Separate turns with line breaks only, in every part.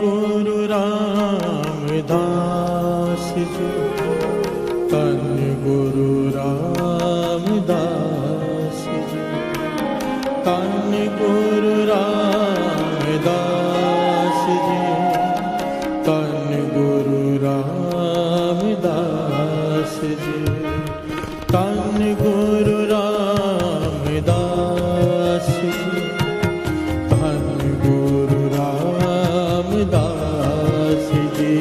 गुरु रामदास जी, तन गुरु रामदास जी, तन गुरु रामदास जी, तन गुरु रामदास जी, तन गुरु रामदास जी, तन गुरु रामदास जी।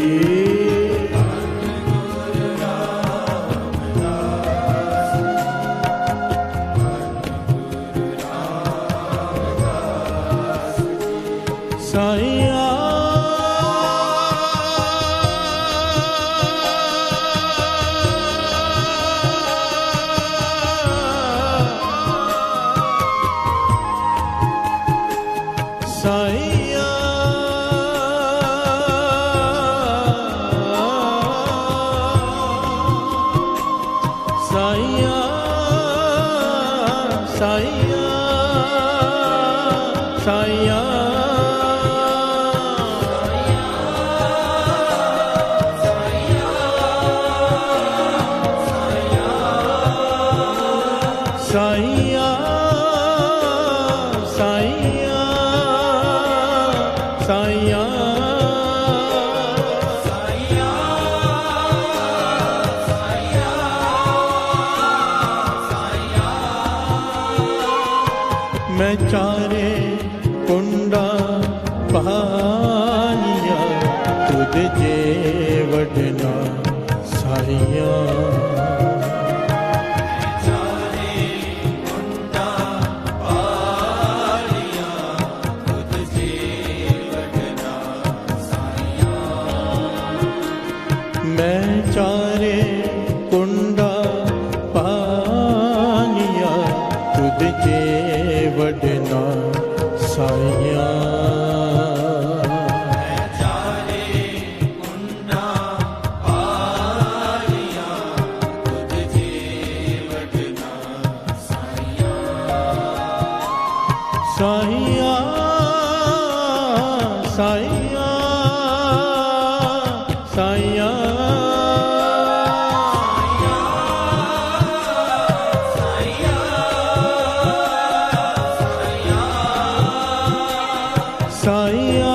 साईया साईया साईया साईया साईया साईया साईया साईया मैं चारे कुंडा पानिया तुझ जे वडना साईया। मैं चारे कुंडा पानिया तुझ जे वडना साईया। मैं चारे कुंडा पानिया तुझ जे वडना साईया। साईया साईया साईया साईया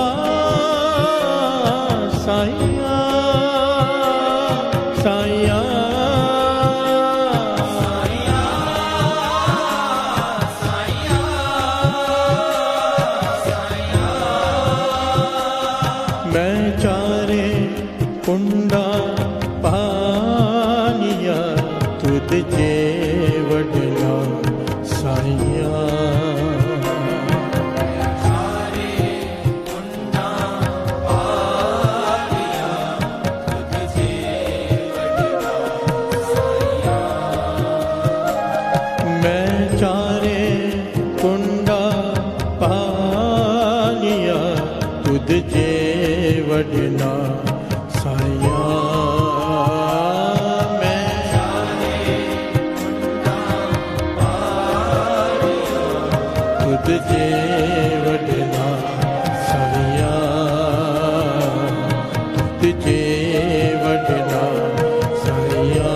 साईया साईया मैं चारे कुंडा पानिया तुझ जे वडना साईया। मैं चारे कुंडा पानिया तुझ जे वडना साईया। मैं चारे कुंडा पानिया तुझ जे वडना साईया। तुझ जे वडना साईया।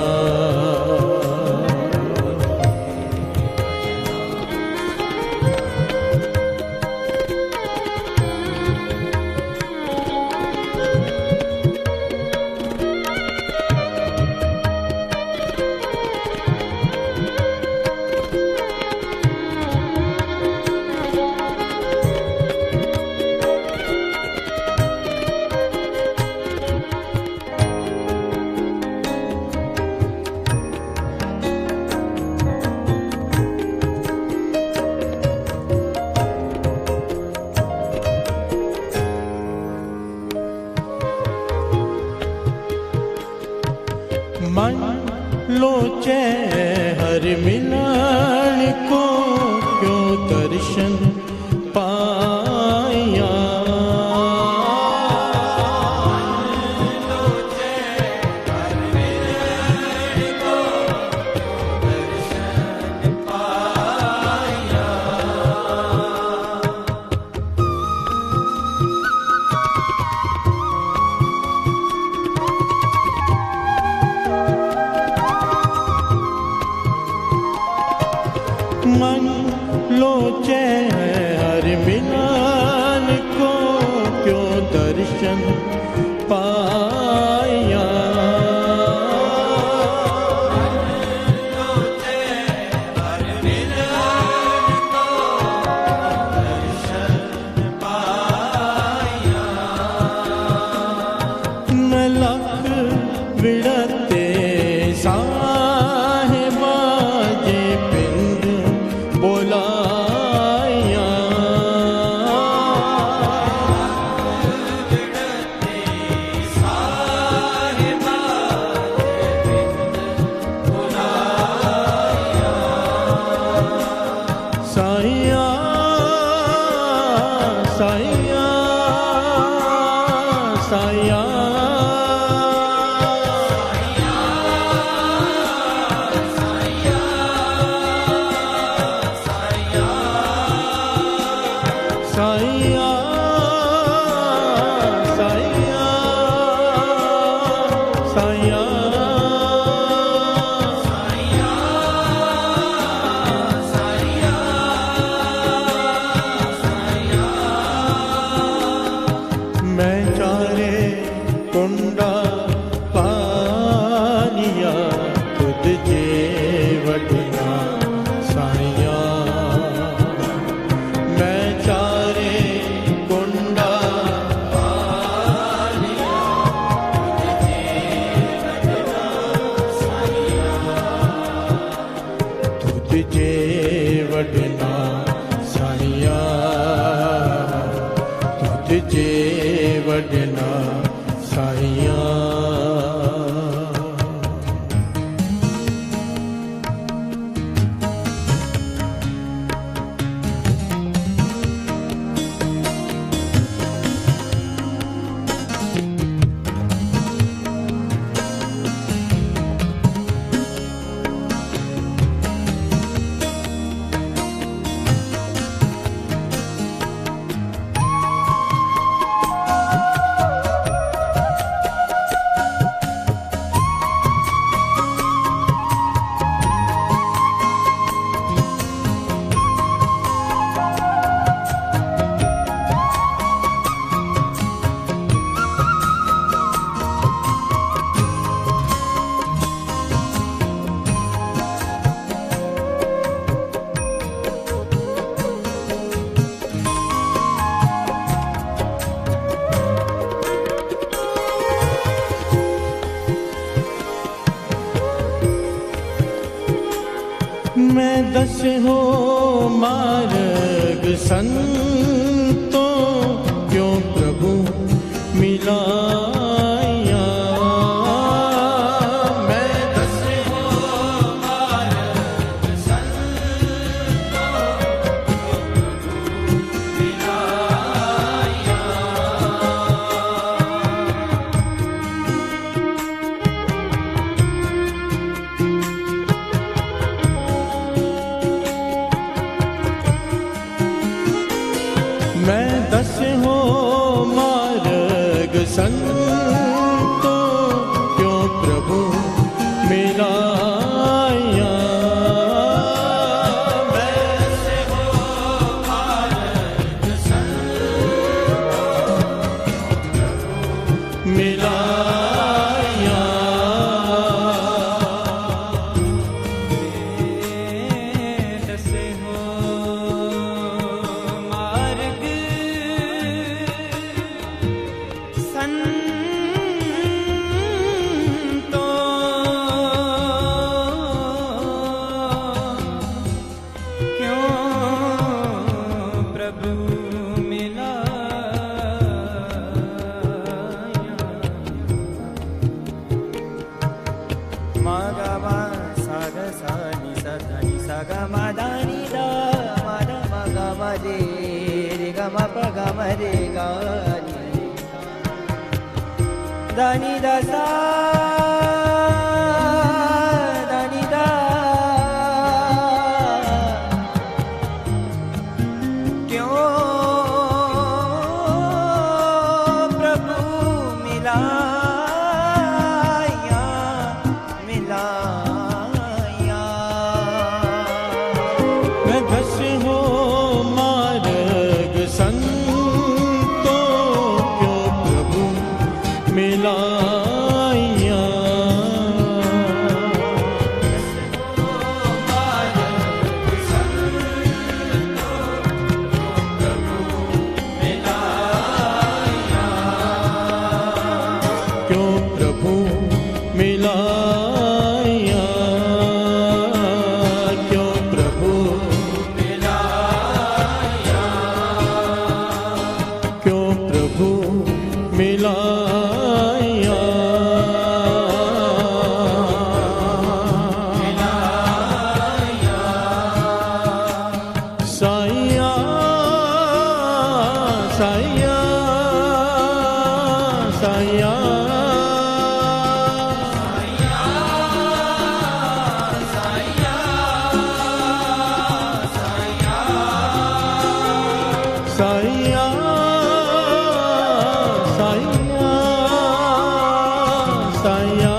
मन लोचे हर मिलन को क्यों दर्शन पाया। साया साया साया साया मैं चारे कुंडा पानिया खुद जे वडना साया मैं चारे कुंडा पानिया खुद जे वडना साया तुझे वडना साया मैं दस हो मार्ग संतों क्यों प्रभु मिलाया मैं दस हो मार्ग संतों मिलाया मैं दस हो मार्ग संतों क्यों प्रभु मिलाया मैं दस हो मार्ग संतों मिलाया
दस हो मार्ग
Dani da sa dani da क्यों प्रभु मिलाया मिलाया
मैं दस हो मार्ग संतों क्यों प्रभु मिलाया क्यों प्रभु मिलाया क्यों प्रभु मिलाया क्यों प्रभु मिलाया साया साया साया साया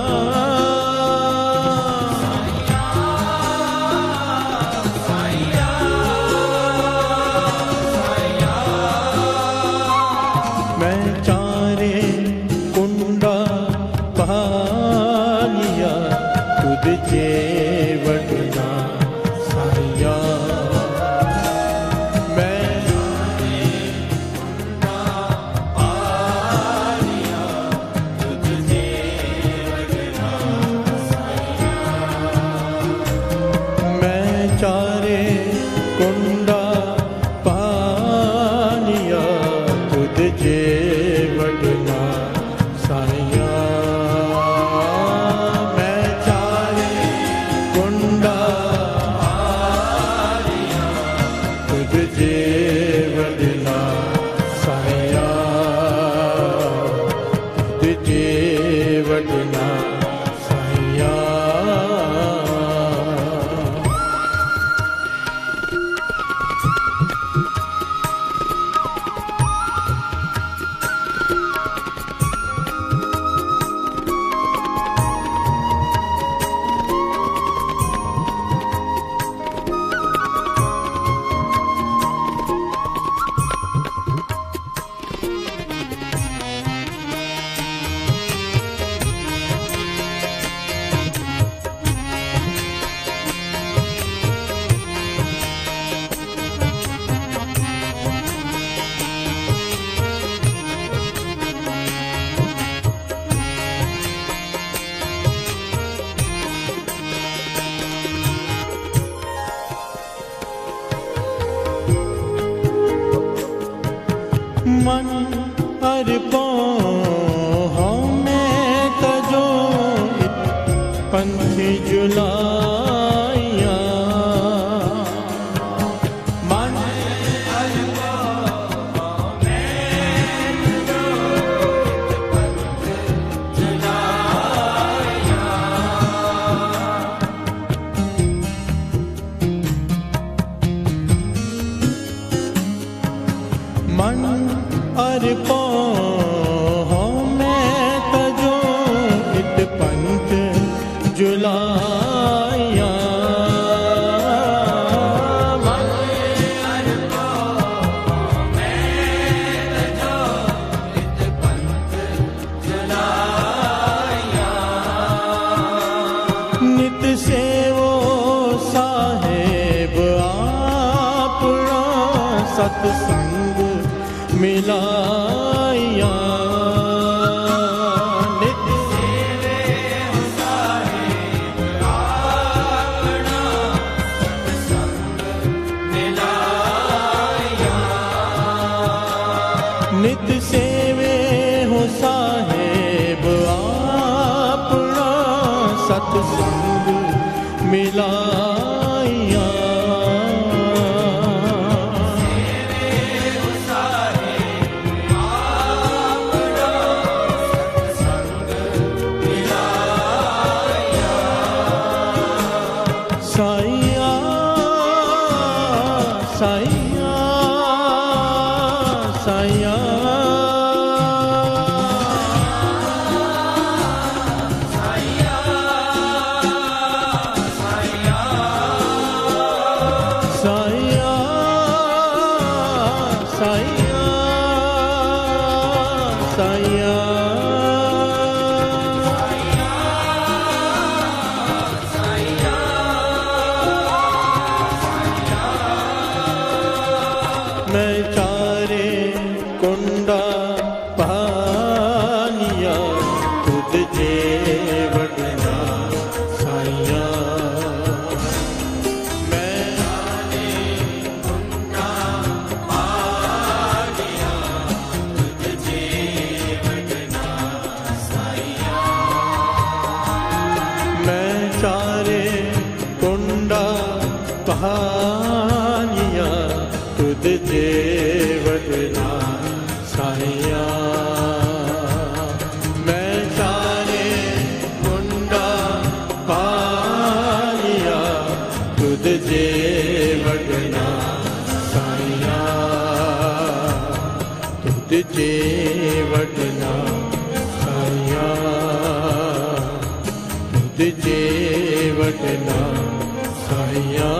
मैं चारे कुंडा पालिया तुझे वटना साया चारे कुंडा पानिया तुझे वटना साया मैं चारे कुंडा पानिया तुझे वटना साया तुझे वटना साया मन अर्पों हमें तजो पंथी जुलाइया मन अर्पों हमें तजो पंथी जुलाइया मन अर्पों हमें तजो इत पंथ जुलाया मन अर्पों हमें तजो इत पंथ जुलाया नित सेवो साहेब आपना सत्संग मिलाया नित सेवे साहेब आपना सत्संग मिलाया नित सेवे हो साहेब आपना सत्संग मिलाया साया साया साया साया साया जे वडना साया, तुझे वडना साया।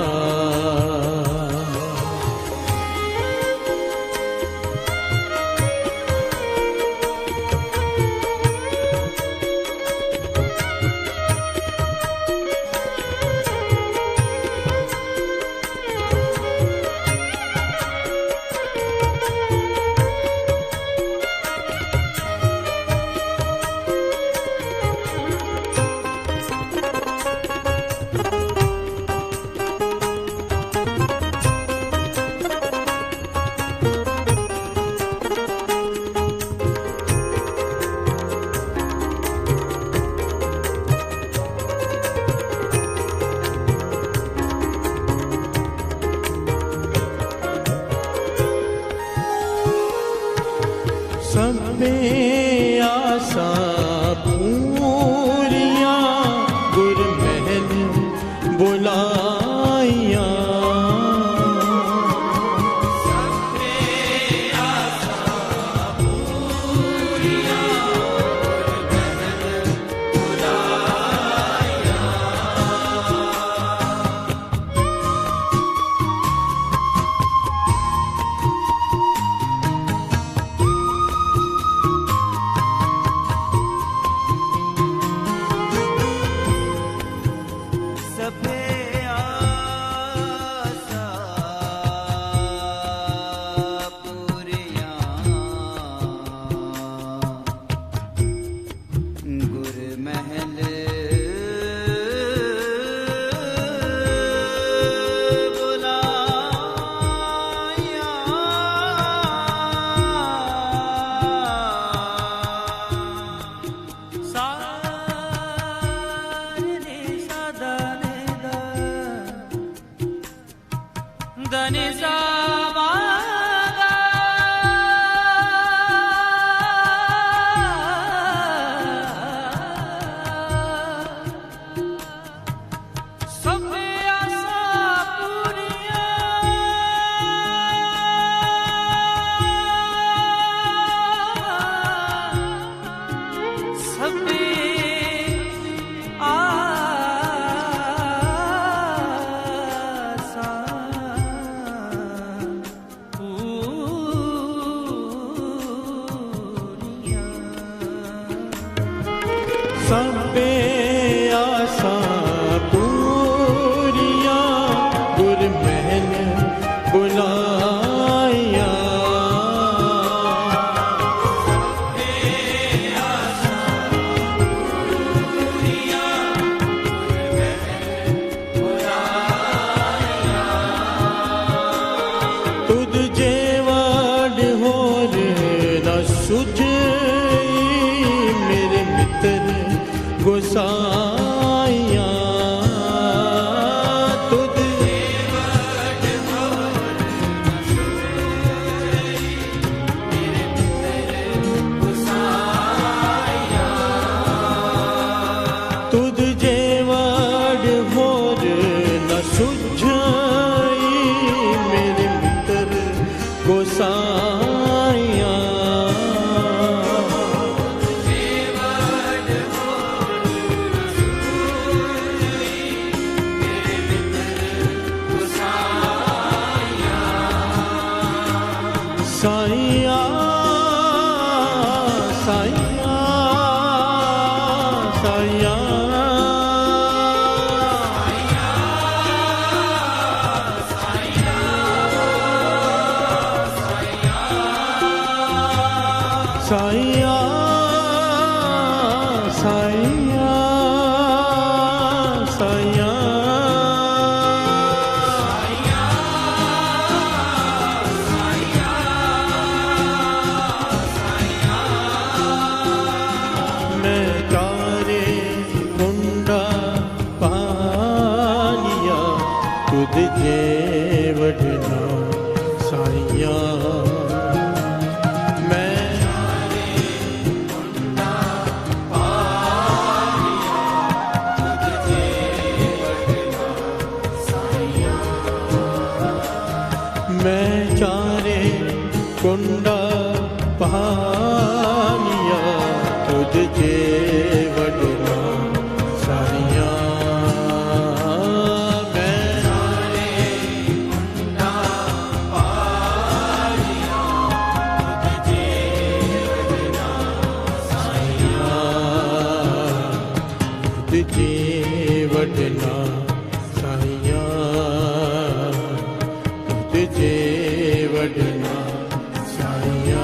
सबे आसा पूरिया गुर महल बुलाइया।
सबे आसा पूरिया गुर महल बुलाइया।
सबे आसा पूरिया गुर महल बुलाया।
दनि सा मा गा। सबे आसा पूरिया सबे आसा पूरिया।
सबे आसा पूरिया गुर महल बुलाइया। तुझ जे वड होर न सुझई मेरे मित्र गोसाइया। तुझ तुझ जे वड होर न सुझई मेरे मित्र गोसाइया। साइया साइया साइया साइया साइया साइया मैं तारे कुंडा पानिया तुझे वडना साइया। मैं चारे कुंडा वडना सारिया तुझे वडना साइया तुझे वडना साइया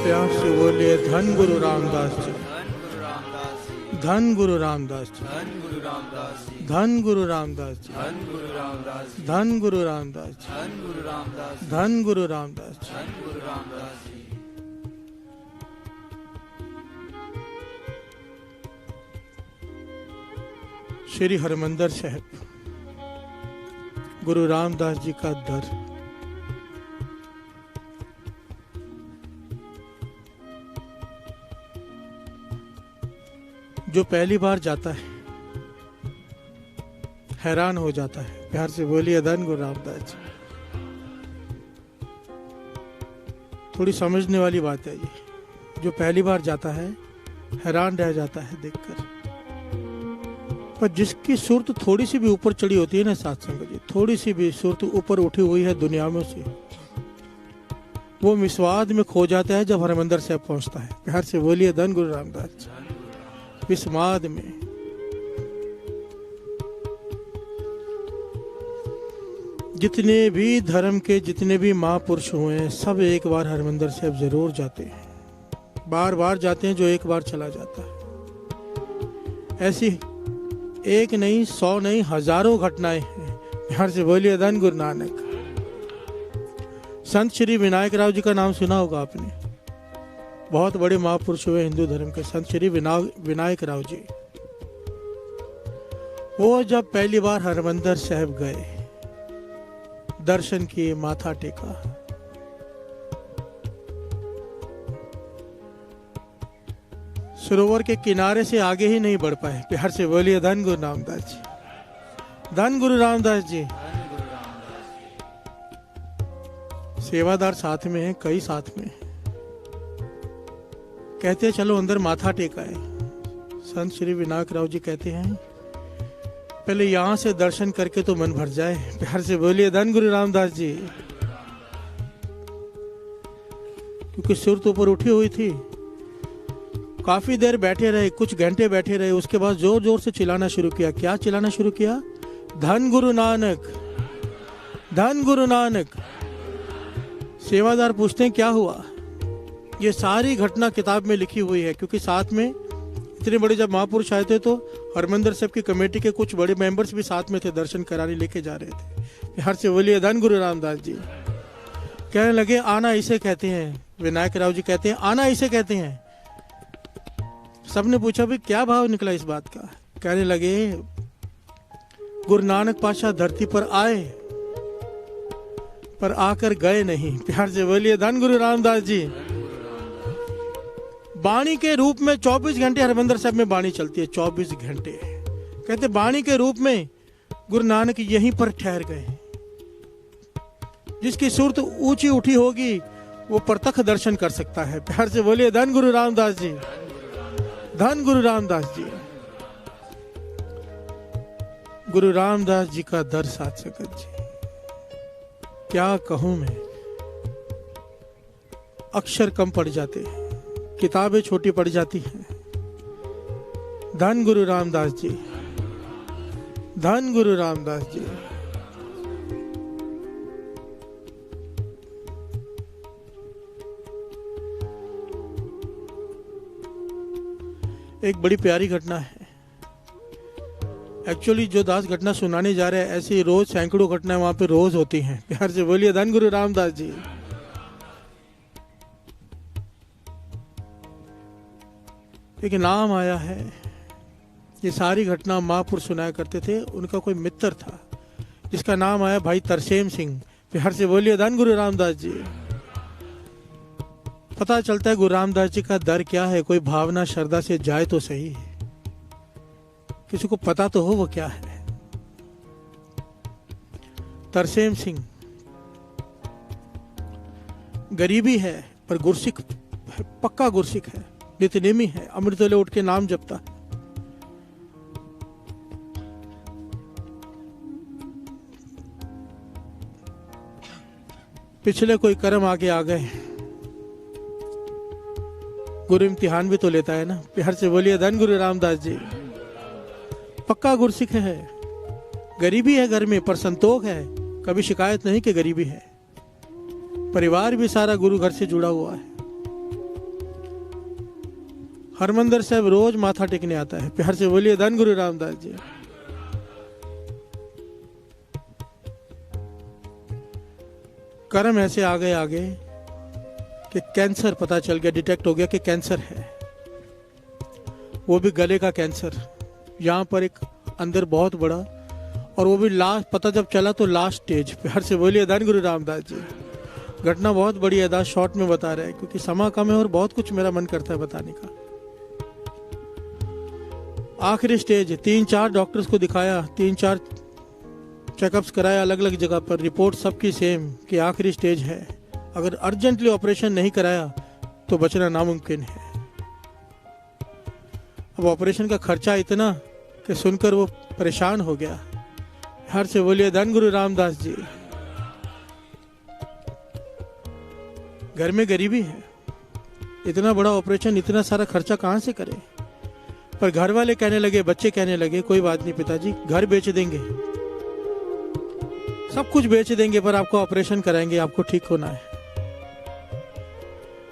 प्यार से बोलिए धन गुरु रामदास जी,
धन गुरु रामदास जी,
धन गुरु रामदास जी,
धन गुरु
धन गुरु
रामदास जी,
रामदास जी,
धन
धन
गुरु रामदास जी,
गुरु रामदास जी।
धन गुरु रामदास जी।
श्री हरमंदिर साहिब गुरु रामदास जी का दर। जो पहली बार जाता है हैरान हो जाता है। प्यार से बोलिए धन गुरु रामदास जी। थोड़ी समझने वाली बात है ये। जो पहली बार जाता है हैरान रह जाता है देखकर। पर जिसकी सुरत थोड़ी सी भी ऊपर चढ़ी होती है ना साथ संगत जी, थोड़ी सी भी सुरत ऊपर उठी हुई है दुनिया में से, वो विस्वाद में खो जाता है जब हरमंदिर साहिब पहुंचता है। प्यार से बोलिए धन गुरु रामदास जी। विस्माद में जितने भी धर्म के जितने भी महापुरुष हुए हैं सब एक बार हरमंदिर साहिब जरूर जाते हैं। बार बार जाते हैं जो एक बार चला जाता है। ऐसी एक नहीं 100 नहीं हजारों घटनाएं हैं। प्यार से बोलिए धन गुरु नानक। संत श्री विनायक राव जी का नाम सुना होगा आपने। बहुत बड़े महापुरुष हुए हिंदू धर्म के संत श्री विनायक राव जी। वो जब पहली बार हरमंदिर साहिब गए, दर्शन किए, माथा टेका, सरोवर के किनारे से आगे ही नहीं बढ़ पाए। प्यार से बोलिए धन गुरु रामदास जी, धन गुरु रामदास जी। सेवादार साथ में है, कई साथ में है। कहते हैं चलो अंदर माथा टेका है। संत श्री विनायक राव जी कहते हैं पहले यहां से दर्शन करके तो मन भर जाए। प्यार से बोलिए धन गुरु रामदास जी। क्योंकि सुरत ऊपर उठी हुई थी। काफी देर बैठे रहे, कुछ घंटे बैठे रहे। उसके बाद जोर जोर से चिल्लाना शुरू किया। क्या चिल्लाना शुरू किया? धन गुरु नानक, धन गुरु नानक। सेवादार पूछते हैं क्या हुआ? ये सारी घटना किताब में लिखी हुई है। क्योंकि साथ में इतने बड़े जब महापुरुष आए थे तो हरमंदिर साहिब की कमेटी के कुछ बड़े मेंबर्स भी साथ में थे, दर्शन कराने लेके जा रहे थे। बिहार से बोलिए धन गुरु रामदास जी। कहने लगे आना इसे कहते हैं। विनायक राव जी कहते हैं आना इसे कहते हैं। सबने पूछा भी क्या भाव निकला इस बात का? कहने लगे गुरु नानक पातशाह धरती पर आए पर आकर गए नहीं। प्यार से बोलिए धन गुरु रामदास जी। बाणी के रूप में 24 घंटे हरमंदिर साहिब में बाणी चलती है। 24 घंटे कहते बाणी के रूप में गुरु नानक यहीं पर ठहर गए। जिसकी सूरत ऊंची उठी होगी वो प्रत्यक्ष दर्शन कर सकता है। प्यार से बोलिए धन गुरु रामदास जी, धन गुरु रामदास जी। गुरु रामदास जी का दर साथ सकत जी, क्या कहूं मैं। अक्षर कम पड़ जाते हैं, किताबें छोटी पड़ जाती हैं। धन गुरु रामदास जी, धन गुरु रामदास जी। एक बड़ी प्यारी घटना है। एक्चुअली जो दास घटना सुनाने जा रहे हैं, ऐसी रोज सैकड़ों घटनाएं वहां पे रोज होती हैं। प्यार से बोलिए धन गुरु रामदास जी। एक नाम आया है, ये सारी घटना महापुरुष सुनाया करते थे। उनका कोई मित्र था जिसका नाम आया भाई तरसेम सिंह। प्यार से बोलिए धन गुरु रामदास जी। पता चलता है गुरु रामदास जी का दर क्या है। कोई भावना श्रद्धा से जाए तो सही, किसी को पता तो हो वो क्या है। तरसेम सिंह गरीबी है पर गुरसिक, पक्का गुरसिक है, नित्यनेमी है, अमृत वेले उठ के नाम जपता है। पिछले कोई कर्म आगे आ गए, गुरु इम्तिहान भी तो लेता है ना। प्यार से बोलिए धन गुरु रामदास जी। पक्का गुरसिक है, गरीबी है घर में पर संतोष है, कभी शिकायत नहीं कि गरीबी है। परिवार भी सारा गुरु घर से जुड़ा हुआ है। हरमंदिर साहब रोज माथा टेकने आता है। प्यार से बोलिए धन गुरु रामदास जी। कर्म ऐसे आ गए आगे कि कैंसर पता चल गया, डिटेक्ट हो गया कि कैंसर है, वो भी गले का कैंसर। यहाँ पर एक अंदर बहुत बड़ा, और वो भी लास्ट, पता जब चला तो लास्ट स्टेज। प्यार से बोलिए धन गुरु रामदास जी। घटना बहुत बड़ी है, दास शॉर्ट में बता रहे हैं क्योंकि समय कम है और बहुत कुछ मेरा मन करता है बताने का। आखिरी स्टेज, 3-4 डॉक्टर्स को दिखाया, 3-4 चेकअप्स कराया अलग अलग जगह पर, रिपोर्ट सबकी सेम कि आखिरी स्टेज है। अगर अर्जेंटली ऑपरेशन नहीं कराया तो बचना नामुमकिन है। अब ऑपरेशन का खर्चा इतना कि सुनकर वो परेशान हो गया। हर से बोलिए धन गुरु रामदास जी। घर में गरीबी है, इतना बड़ा ऑपरेशन, इतना सारा खर्चा कहां से करे। पर घर वाले कहने लगे, बच्चे कहने लगे, कोई बात नहीं पिताजी, घर बेच देंगे, सब कुछ बेच देंगे, पर आपको ऑपरेशन कराएंगे, आपको ठीक होना है।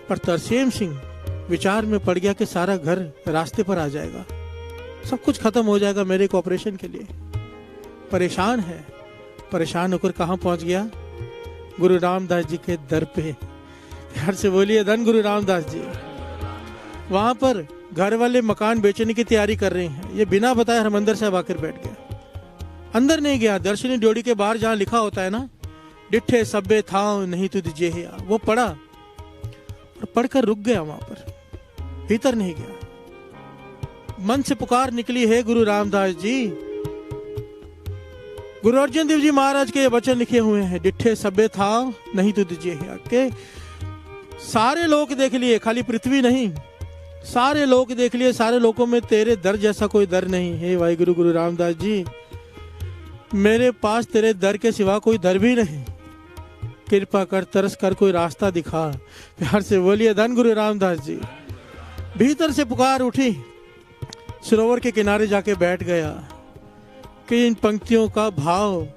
पर तरसेम सिंह विचार में पड़ गया कि सारा घर रास्ते पर आ जाएगा, सब कुछ खत्म हो जाएगा मेरे को ऑपरेशन के लिए। परेशान है, परेशान होकर कहां पहुंच गया? गुरु रामदास जी के दर पे। प्यार से बोलिए धन गुरु रामदास जी। वहां पर घर वाले मकान बेचने की तैयारी कर रहे हैं, ये बिना बताए हरमंदिर साहब आकर बैठ गया। अंदर नहीं गया, दर्शनी ड्योढ़ी के बाहर जहां लिखा होता है ना, डिठे सब्बे था नहीं तुझ जे, वो पढ़ा और पढ़कर रुक गया वहां पर, भीतर नहीं गया। मन से पुकार निकली, है गुरु रामदास जी। गुरु अर्जन देव जी महाराज के ये वचन लिखे हुए हैं, डिठे सब्बे था नहीं तुझ जे के। सारे लोग देख लिए, खाली पृथ्वी नहीं, सारे लोग देख लिए, सारे लोगों में तेरे दर जैसा कोई दर नहीं है। भाई गुरु गुरु रामदास जी, मेरे पास तेरे दर के सिवा कोई दर भी नहीं, कृपा कर, तरस कर, कोई रास्ता दिखा। प्यार से बोलिए धन गुरु रामदास जी। भीतर से पुकार उठी, सरोवर के किनारे जाके बैठ गया कि इन पंक्तियों का भाव,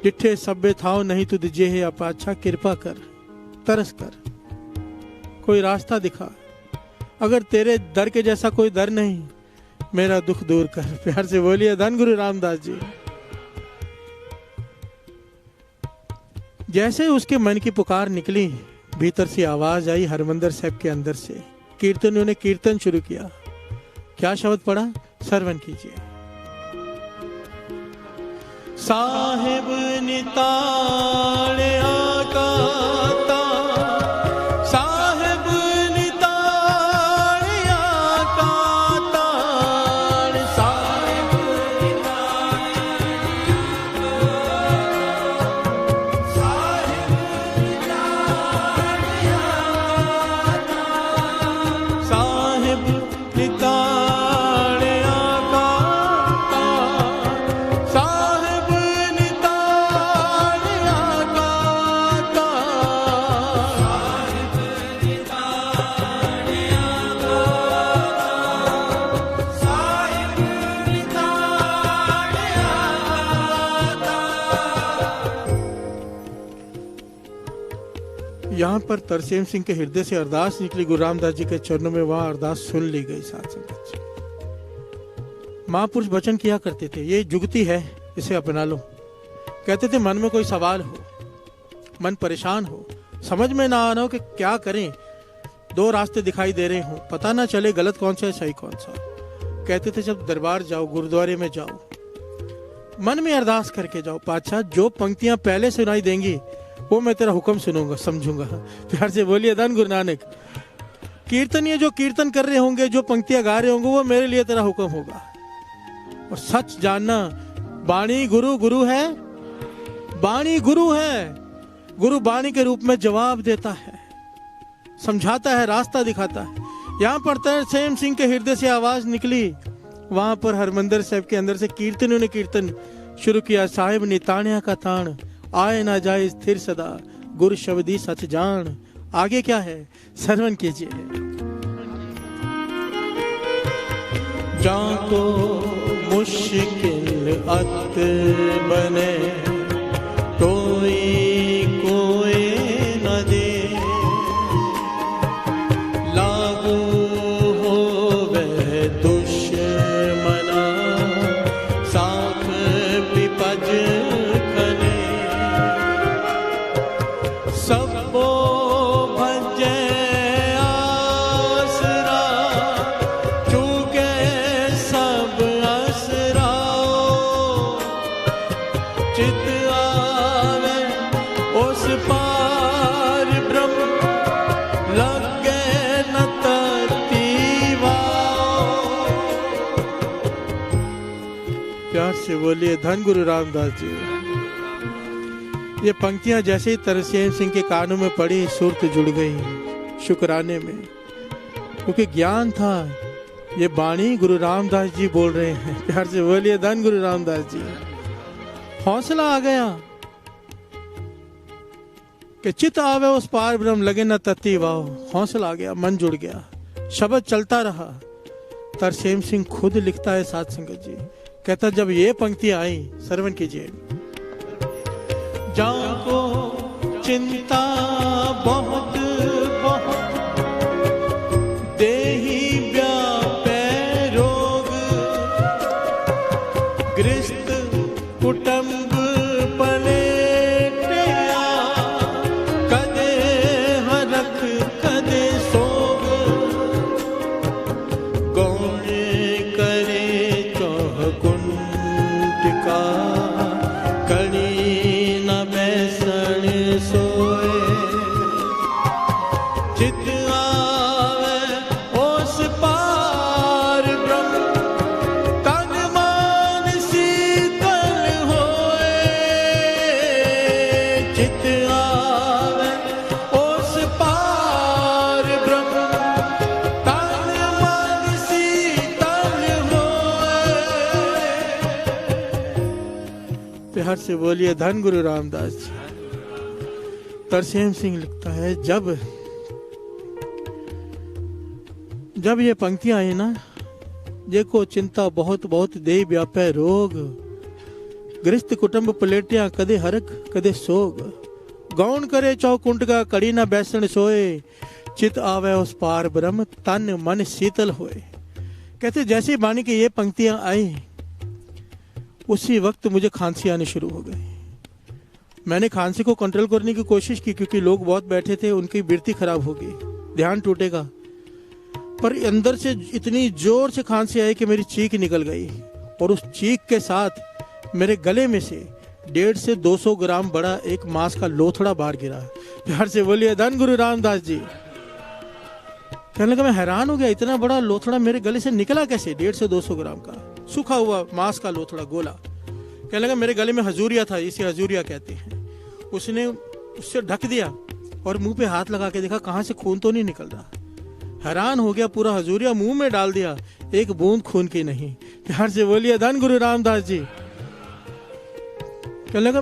डिठे सब्बे थाओ नहीं तुझ जे है अपाच्छा, कृपा कर, तरस कर, कोई रास्ता दिखा। अगर तेरे दर के जैसा कोई दर नहीं, मेरा दुख दूर कर। प्यार से बोलिए धन गुरु रामदास जी। जैसे उसके मन की पुकार निकली, भीतर से आवाज आई हरमंदिर साहब के अंदर से। कीर्तनियों ने कीर्तन शुरू किया। क्या शब्द पढ़ा? श्रवण कीजिए। साहेब निताड़ आकाता, साहेब निताड़ आकाता, साहेब साहेब निताड़ आकाता, साहेब निताड़ आकाता, साहेब निताड़ आकाता, साहेब निताड़ आकाता। यहाँ पर तरसेम सिंह के हृदय से अरदास निकली गुरु रामदास जी के चरणों में, वहां अरदास सुन ली गई। साथ संगत जी, महापुरुष वचन किया करते थे, ये जुगती है, इसे अपना लो। कहते थे मन में कोई सवाल हो, मन परेशान हो, समझ में ना आ रहा हो कि क्या करें, दो रास्ते दिखाई दे रहे हो, पता ना चले गलत कौन सा है सही कौन सा। कहते थे जब दरबार जाओ, गुरुद्वारे में जाओ, मन में अरदास करके जाओ, पातशाह जो पंक्तियां पहले सुनाई देंगी वो मैं तेरा हुक्म सुनूंगा, समझूंगा। प्यार से बोलिए धन गुरु नानक। कीर्तनीय जो कीर्तन कर रहे होंगे, जो पंक्तियां गा रहे होंगे, वो मेरे लिए तेरा हुक्म होगा। और सच जानना, वाणी गुरु गुरु है, वाणी गुरु है। गुरु वाणी के रूप में जवाब देता है, समझाता है, रास्ता दिखाता है। यहाँ पर तरसेम सिंह के हृदय से आवाज निकली, वहां पर हरमंदिर साहब के अंदर से कीर्तनियों ने कीर्तन शुरू किया। साहिब निताणिया का ताण, आए ना जाए स्थिर सदा, गुरु शब्दी सच जान। आगे क्या है, श्रवण कीजिए। जाको मुश्किल अत बने, कोई कोई न दे, लागू हो वह दुश्मना, साख पिपज खले, सबो भजे आसरा, चूके सब असराओ, चित आवे उस पार ब्रह्म, लगे न ततीवा। प्यार से बोलिए धन गुरु रामदास जी। ये पंक्तियां जैसे ही तरसेम सिंह के कानों में पड़ी, सुरत जुड़ गई शुक्राने में, क्योंकि ज्ञान था ये वाणी गुरु रामदास जी बोल रहे हैं। प्यार से बोलिए धन गुरु रामदास जी। हौसला आ गया कि चित आवे उस पार ब्रह्म, लगे न तत्ती वाओ। हौसला आ गया, मन जुड़ गया, शब्द चलता रहा। तरसेम सिंह खुद लिखता है साथ संगत जी, कहता जब ये पंक्तियां आई, श्रवण कीजिए। जाको चिंता बहुत बहुत, देही व्यापे रोग, गृहस्थ कुटुंब पलेटिया, कदे हरख कदे सोग, गौण करे चौह कुंटिका, कड़ी न बैसन सोए, चित आवे उस पार ब्रह्म, तन मन शीतल होए, चित आवे उस पार ब्रह्म, तन मन शीतल होए। प्यार से बोलिए धन गुरु रामदास जी। तरसेम सिंह लिखता है जब ये पंक्तियां आई ना, देखो चिंता बहुत बहुत, देह व्यापै रोग, गृहस्थ कुटुंब पलेटिया, कदे हरख कदे सोग, गौण करे चौकुंट का, कड़ी ना बैसन सोए, चित आवे उस पार ब्रह्म, तन मन शीतल होए। कहते जैसे वाणी की ये पंक्तियां आई, उसी वक्त मुझे खांसी आनी शुरू हो गई। मैंने खांसी को कंट्रोल करने की कोशिश की, क्योंकि लोग बहुत बैठे थे, उनकी वृत्ति खराब होगी, ध्यान टूटेगा। पर अंदर से इतनी जोर से खांसी आई कि मेरी चीख निकल गई, और उस चीख के साथ मेरे गले में से 150 से 200 ग्राम बड़ा एक मांस का लोथड़ा बाहर गिरा। प्यार से बोलिए धन गुरु रामदास जी। कहने लगा मैं हैरान हो गया, इतना बड़ा लोथड़ा मेरे गले से निकला कैसे? 150 से 200 ग्राम का सूखा हुआ मांस का लोथड़ा गोला। कहने लगा मेरे गले में हजूरिया था, इसे हजूरिया कहते हैं। उसने उससे ढक दिया और मुंह पे हाथ लगा के देखा कहां से खून तो नहीं निकल रहा। हैरान हो गया, पूरा हजूरिया मुंह में डाल दिया, एक बूंद खून की नहीं। प्यार से बोलिए धन गुरु रामदास जी। कहने लगा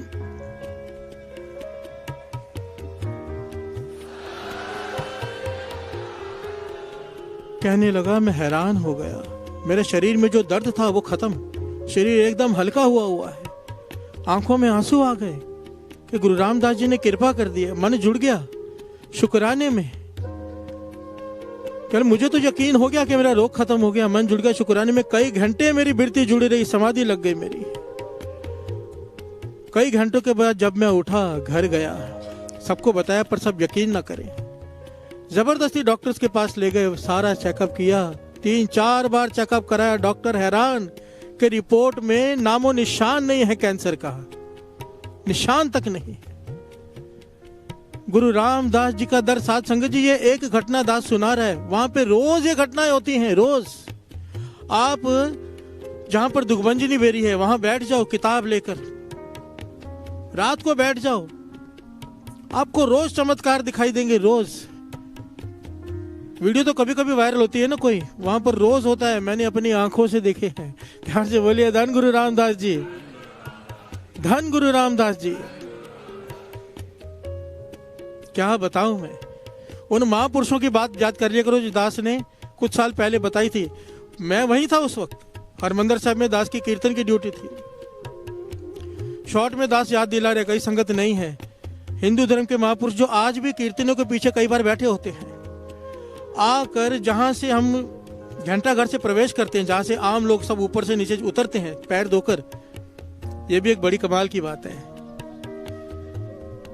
कहने लगा मैं हैरान हो गया, मेरे शरीर में जो दर्द था वो खत्म, शरीर एकदम हल्का हुआ है। आंखों में आंसू आ गए कि गुरु रामदास जी ने कृपा कर दी, मन जुड़ गया शुक्राने में। कल मुझे तो यकीन हो गया कि मेरा रोग खत्म हो गया, मन जुड़ गया शुक्राने में। कई घंटे मेरी बिरती जुड़ी रही, समाधि लग गई मेरी। कई घंटों के बाद जब मैं उठा, घर गया, सबको बताया, पर सब यकीन ना करें। जबरदस्ती डॉक्टर्स के पास ले गए, सारा चेकअप किया, 3-4 बार चेकअप कराया। डॉक्टर हैरान कि रिपोर्ट में नामो निशान नहीं है कैंसर का, निशान तक नहीं। गुरु रामदास जी का दर साध संगत जी, ये एक घटना दास सुना रहा है, वहां पे रोज ये घटनाएं होती हैं। रोज आप जहां पर दुखभंजनी बेरी है वहां बैठ जाओ, किताब लेकर रात को बैठ जाओ, आपको रोज चमत्कार दिखाई देंगे। रोज वीडियो तो कभी कभी वायरल होती है ना कोई, वहां पर रोज होता है। मैंने अपनी आंखों से देखे हैं। ध्यान से बोलिए धन गुरु रामदास जी, धन गुरु रामदास जी। क्या बताऊं मैं, उन महापुरुषों की बात याद कर लिया करो जो दास ने कुछ साल पहले बताई थी। मैं वहीं था उस वक्त, हरमंदर साहब में दास की कीर्तन की ड्यूटी थी। शॉर्ट में दास याद दिला रहे, कई संगत नहीं है। हिंदू धर्म के महापुरुष जो आज भी कीर्तनों के पीछे कई बार बैठे होते हैं, आकर जहां से हम घंटा घर से प्रवेश करते हैं, जहां से आम लोग सब ऊपर से नीचे उतरते हैं पैर धोकर, यह भी एक बड़ी कमाल की बात है।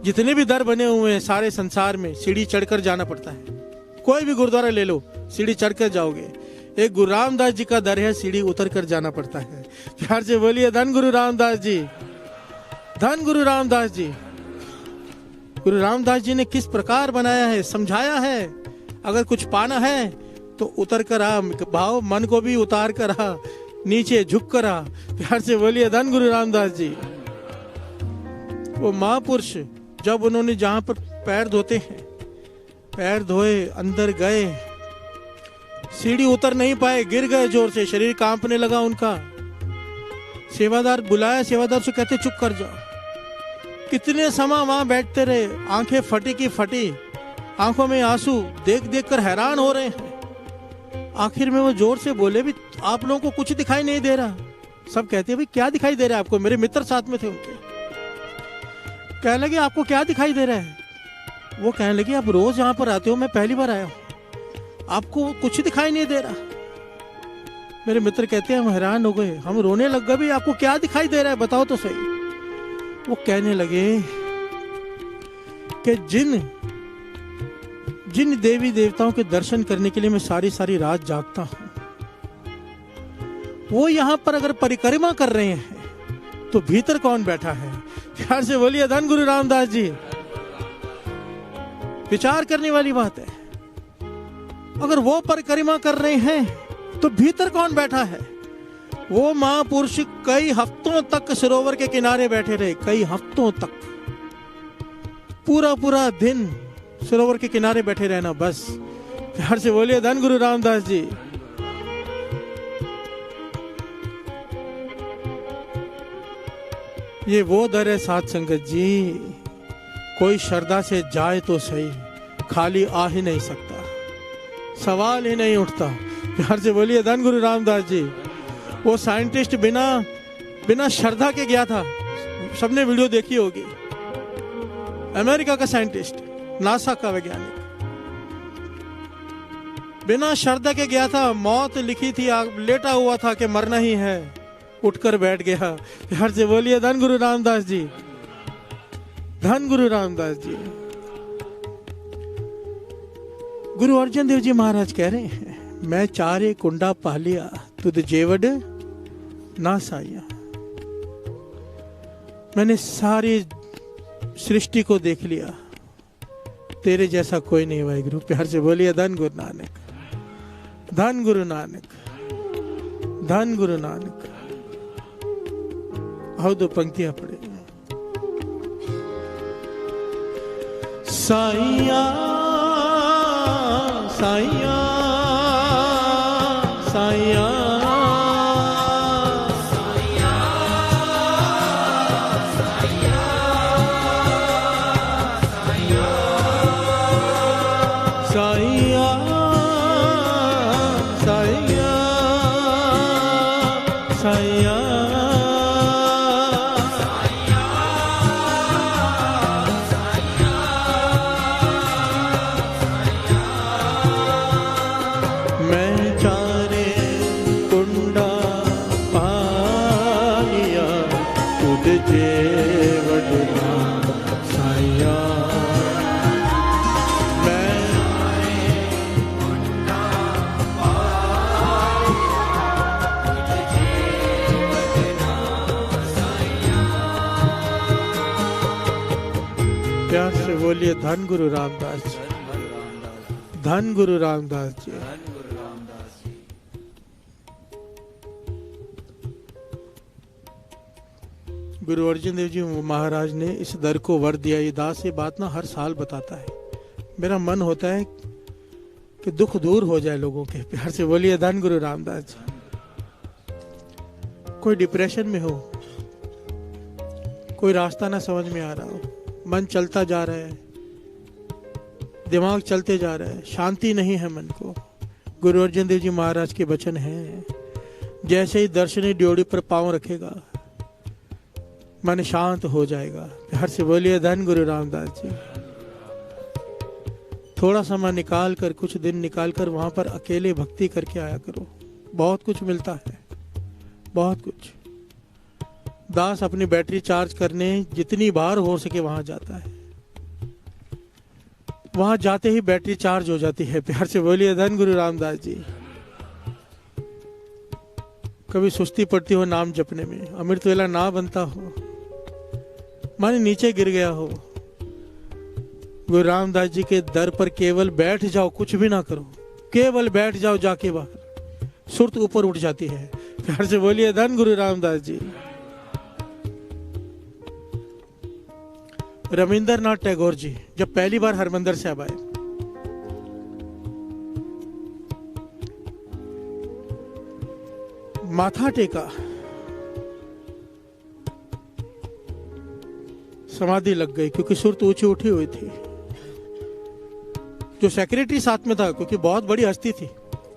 जितने भी दर बने हुए हैं सारे संसार में, सीढ़ी चढ़कर जाना पड़ता है। कोई भी गुरुद्वारा ले लो, सीढ़ी चढ़कर जाओगे। एक गुरु रामदास जी का दर है, सीढ़ी उतर कर जाना पड़ता है। प्यार से बोलिए धन गुरु रामदास जी, धन गुरु रामदास जी। गुरु रामदास जी ने किस प्रकार बनाया है, समझाया है। अगर कुछ पाना है तो उतर कर आ, भाव मन को भी उतार कर आ, नीचे झुक कर आ। प्यार से बोलिए धन गुरु रामदास जी। वो महापुरुष जब उन्होंने जहां पर पैर धोते हैं, पैर धोए, अंदर गए, सीढ़ी उतर नहीं पाए, गिर गए जोर से, शरीर कांपने लगा उनका। सेवादार बुलाया, सेवादार से कहते चुप कर जाओ। कितने समय वहां बैठते रहे, आंखें फटी की फटी, आंखों में आंसू, देख देख कर हैरान हो रहे हैं। आखिर में वो जोर से बोले, भी आप लोगों को कुछ दिखाई नहीं दे रहा। सब कहते हैं भाई क्या दिखाई दे रहा है आपको। मेरे मित्र साथ में थे उनके, कहने लगे आपको क्या दिखाई दे रहा है। वो कहने लगे आप रोज यहाँ पर आते हो, मैं पहली बार आया हूँ, आपको कुछ दिखाई नहीं दे रहा। मेरे मित्र कहते हैं हम हैरान हो गए, हम रोने लग गए, भी आपको क्या दिखाई दे रहा है बताओ तो सही। वो कहने लगे कि जिन देवी देवताओं के दर्शन करने के लिए मैं सारी सारी रात जागता हूं, वो यहां पर अगर परिक्रमा कर रहे हैं तो भीतर कौन बैठा है। प्यार से बोलिए धन गुरु रामदास जी। विचार करने वाली बात है। अगर वो परिक्रमा कर रहे हैं तो भीतर कौन बैठा है। वो महापुरुष कई हफ्तों तक सरोवर के किनारे बैठे रहे, कई हफ्तों तक, पूरा पूरा दिन सरोवर के किनारे बैठे रहना बस। प्यार से बोलिए धन गुरु रामदास जी। ये वो दर है साध संगत जी, कोई श्रद्धा से जाए तो सही, खाली आ ही नहीं सकता, सवाल ही नहीं उठता। प्यार से बोलिए धन गुरु रामदास जी। वो साइंटिस्ट बिना श्रद्धा के गया था, सबने वीडियो देखी होगी। अमेरिका का साइंटिस्ट, नासा का वैज्ञानिक, बिना श्रद्धा के गया था। मौत लिखी थी, लेटा हुआ था कि मरना ही है, उठकर बैठ गया। प्यार से बोलिए धन गुरु रामदास जी, धन गुरु रामदास जी। गुरु अर्जन देव जी महाराज कह रहे हैं, मैं चारे कुंडा पालिया तुद जेवड ना साया। मैंने सारी सृष्टि को देख लिया, तेरे जैसा कोई नहीं वाहिगुरु। प्यार से बोलिए धन गुरु नानक, धन गुरु नानक, धन गुरु नानक। आओ दो पंक्तियां पढ़े। साइया साइया साइया साइया साइया साइया बोलिए धन गुरु रामदास जी, धन गुरु रामदास जी। गुरु अर्जुन देव जी महाराज ने इस दर को वर दिया। ये दास ये बात ना हर साल बताता है। मेरा मन होता है कि दुख दूर हो जाए लोगों के। प्यार से बोलिए धन गुरु रामदास जी। कोई डिप्रेशन में हो, कोई रास्ता ना समझ में आ रहा हो, मन चलता जा रहा है, दिमाग चलते जा रहा है, शांति नहीं है मन को, गुरु अर्जुन देव जी महाराज के वचन हैं, जैसे ही दर्शनी ड्योढ़ी पर पांव रखेगा मन शांत हो जाएगा। प्यार से बोलिए धन गुरु रामदास जी। थोड़ा समय निकाल कर, कुछ दिन निकाल कर वहां पर अकेले भक्ति करके आया करो, बहुत कुछ मिलता है, बहुत कुछ। दास अपनी बैटरी चार्ज करने जितनी बार हो सके वहां जाता है, वहां जाते ही बैटरी चार्ज हो जाती है। प्यार से बोलिए धन गुरु रामदास जी। कभी सुस्ती पड़ती हो नाम जपने में, अमृत वेला ना बनता हो, मन नीचे गिर गया हो, गुरु रामदास जी के दर पर केवल बैठ जाओ, कुछ भी ना करो, केवल बैठ जाओ जाके बाहर, सुरत ऊपर उठ जाती है। प्यार से बोलिए धन गुरु रामदास जी। रविंद्रनाथ टैगोर जी जब पहली बार हरमंदिर साहब आए, माथा टेका, समाधि लग गई क्योंकि सुरत ऊंची उठी हुई थी। जो सेक्रेटरी साथ में था, क्योंकि बहुत बड़ी हस्ती थी,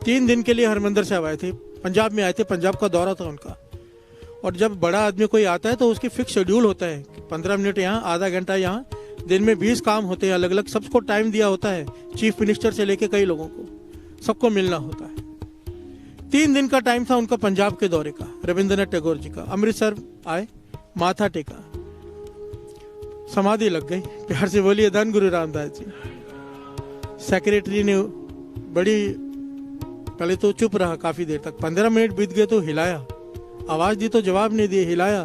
3 दिन के लिए हरमंदिर साहब आए थे, पंजाब में आए थे, पंजाब का दौरा था उनका। और जब बड़ा आदमी कोई आता है तो उसकी फिक्स शेड्यूल होता है, 15 मिनट यहाँ, आधा घंटा यहाँ, दिन में 20 काम होते हैं अलग अलग, सबको टाइम दिया होता है, चीफ मिनिस्टर से लेके कई लोगों को सबको मिलना होता है। 3 दिन का टाइम था उनका पंजाब के दौरे का, रविंद्रनाथ टैगोर जी का। अमृतसर आए, माथा टेका, समाधि लग गई। प्यार से बोलिए धन गुरु रामदास जी। सेक्रेटरी ने बड़ी, पहले तो चुप रहा काफी देर तक, 15 मिनट बीत गए तो हिलाया, आवाज दी तो जवाब नहीं दिए, हिलाया,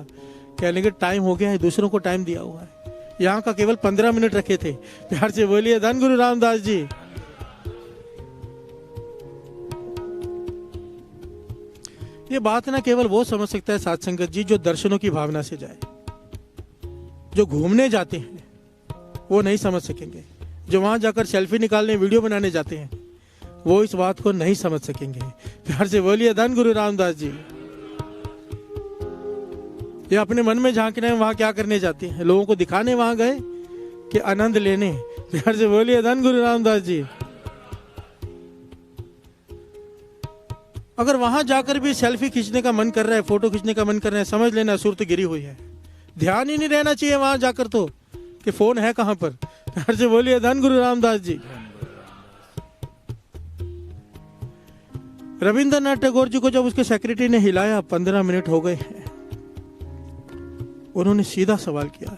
कहने के टाइम हो गया है, दूसरों को टाइम दिया हुआ है, यहाँ का केवल 15 मिनट रखे थे। प्यार से बोलिए धन गुरु रामदास जी। ये बात ना केवल वो समझ सकता है साध संगत जी जो दर्शनों की भावना से जाए। जो घूमने जाते हैं वो नहीं समझ सकेंगे, जो वहां जाकर सेल्फी निकालने, वीडियो बनाने जाते हैं वो इस बात को नहीं समझ सकेंगे। प्यार से बोलिए धन गुरु रामदास जी। ये अपने मन में झांकने में वहां क्या करने जाते हैं, लोगों को दिखाने वहां गए कि आनंद लेने। प्यार से बोलिए धन गुरु रामदास जी। अगर वहां जाकर भी सेल्फी खींचने का मन कर रहा है, फोटो खींचने का मन कर रहा है, समझ लेना सुरत गिरी हुई है। ध्यान ही नहीं रहना चाहिए वहां जाकर तो कि फोन है कहां पर। प्यार से बोलिए धन गुरु रामदास जी। रविंद्रनाथ टैगोर जी को जब उसके सेक्रेटरी ने हिलाया, 15 मिनट हो गए हैं, उन्होंने सीधा सवाल किया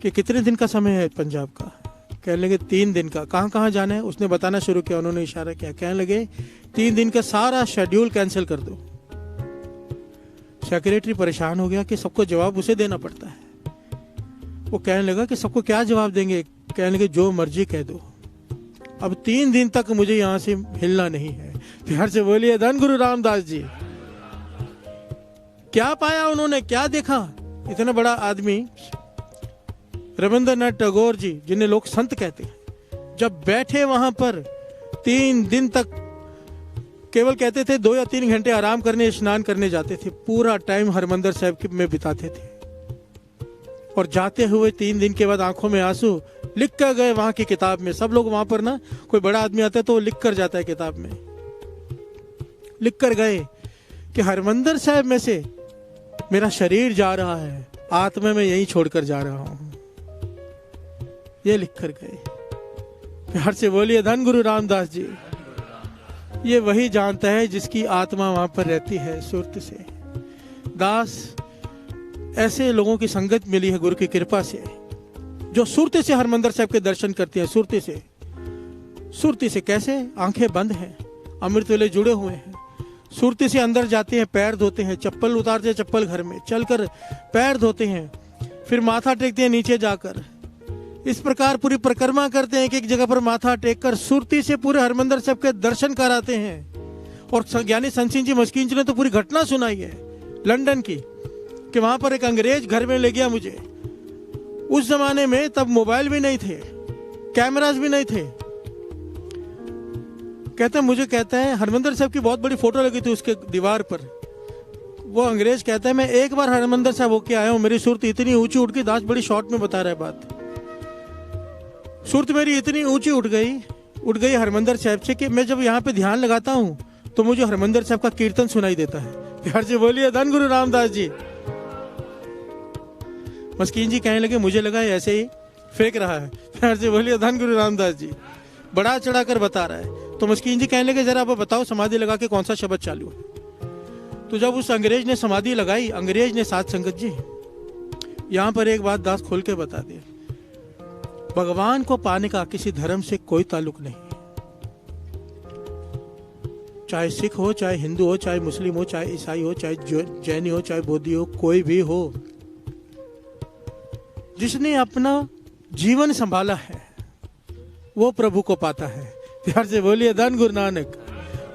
कि कितने दिन का समय है पंजाब का। कहने लगे 3 दिन का। कहां कहां जाना है उसने बताना शुरू किया, उन्होंने इशारा किया, कहने लगे 3 दिन का सारा शेड्यूल कैंसिल कर दो। सेक्रेटरी परेशान हो गया कि सबको जवाब उसे देना पड़ता है। वो कहने लगा कि सबको क्या जवाब देंगे, कहने लगे जो मर्जी कह दो, अब 3 दिन तक मुझे यहां से हिलना नहीं है। प्यार से बोलिए धन गुरु रामदास जी। क्या पाया उन्होंने, क्या देखा, इतना बड़ा आदमी रविंद्रनाथ टैगोर जी जिन्हें लोग संत कहते हैं, जब बैठे वहां पर 3 दिन तक केवल कहते थे 2 या 3 घंटे आराम करने, स्नान करने जाते थे, पूरा टाइम हरमंदिर साहब में बिताते थे। और जाते हुए 3 दिन के बाद आंखों में आंसू, लिख कर गए वहां की किताब में। सब लोग वहां पर ना, कोई बड़ा आदमी आता है तो वो लिख कर जाता है किताब में, लिख कर गए कि हरमंदिर साहब में से मेरा शरीर जा रहा है, आत्मा में यही छोड़कर जा रहा हूं, ये लिख कर गए। प्यार से बोलिए धन गुरु रामदास जी। ये वही जानता है जिसकी आत्मा वहां पर रहती है सुरत से। दास, ऐसे लोगों की संगत मिली है गुरु की कृपा से, जो सुरती से हरमंदिर साहब के दर्शन करते हैं। सुरती से, सुरती से कैसे, आंखें बंद हैं, अमृत वेले जुड़े हुए हैं, सुरती से अंदर जाते हैं, पैर धोते हैं, चप्पल उतारते हैं, चप्पल घर में चलकर पैर धोते हैं, फिर माथा टेकते हैं नीचे जाकर, इस प्रकार पूरी परिक्रमा करते हैं कि एक जगह पर माथा टेक कर सुरती से पूरे हरमंदिर साहब के दर्शन कराते हैं। और ज्ञानी संत सिंह जी मस्कीन जी ने तो पूरी घटना सुनाई है लंदन की, कि वहां पर एक अंग्रेज घर में ले गया मुझे। उस जमाने में तब मोबाइल भी नहीं थे, कैमरास भी नहीं थे। कहता है हरमंदिर साहब की बहुत बड़ी फोटो लगी थी उसके दीवार पर। वो अंग्रेज कहता है मैं एक बार हरमंदिर साहब होके आया हूं, मेरी सूरत इतनी ऊंची उठ गई। दास बड़ी शॉर्ट में बता रहा है बात। सूरत मेरी इतनी ऊंची उठ गई हरमंदिर साहब से कि मैं जब यहाँ पे ध्यान लगाता हूँ तो मुझे हरमंदिर साहब का कीर्तन सुनाई देता है। प्यार से बोलिए धन गुरु रामदास जी। मस्कीन जी कहने लगे मुझे लगा ऐसे ही फेंक रहा है। प्यार से बोलिए धन गुरु रामदास जी। बड़ा चढ़ा कर बता रहा है। तो मस्कीन जी कहने लगे जरा आप बताओ समाधि लगा के कौन सा शब्द चालू है। तो जब उस अंग्रेज ने समाधि लगाई, अंग्रेज ने साथ संगत जी यहां पर एक बात दास खोल के बता दी, भगवान को पाने का किसी धर्म से कोई ताल्लुक नहीं। चाहे सिख हो, चाहे हिंदू हो, चाहे मुस्लिम हो, चाहे ईसाई हो, चाहे जैनी हो, चाहे बौद्धि हो, कोई भी हो, जिसने अपना जीवन संभाला है वो प्रभु को पाता है। प्यार से बोलिए धन गुरु नानक।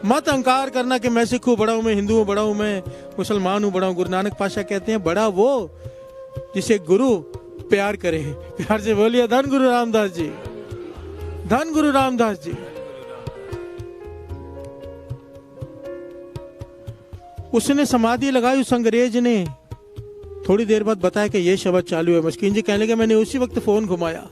मत अहंकार करना कि मैं सिख हूं बड़ा हूं, मैं हिंदू हूं बड़ा हूं, मैं मुसलमान हूं बड़ा हूं। गुरु नानक पातशाह कहते हैं बड़ा वो जिसे गुरु प्यार करे। प्यार से बोलिए धन गुरु रामदास जी। धन गुरु रामदास जी। उसने समाधि लगाई, उस अंग्रेज ने थोड़ी देर बाद बताया कि ये शब्द चालू है। मस्कीन जी कहने लगे मैंने उसी वक्त फोन घुमाया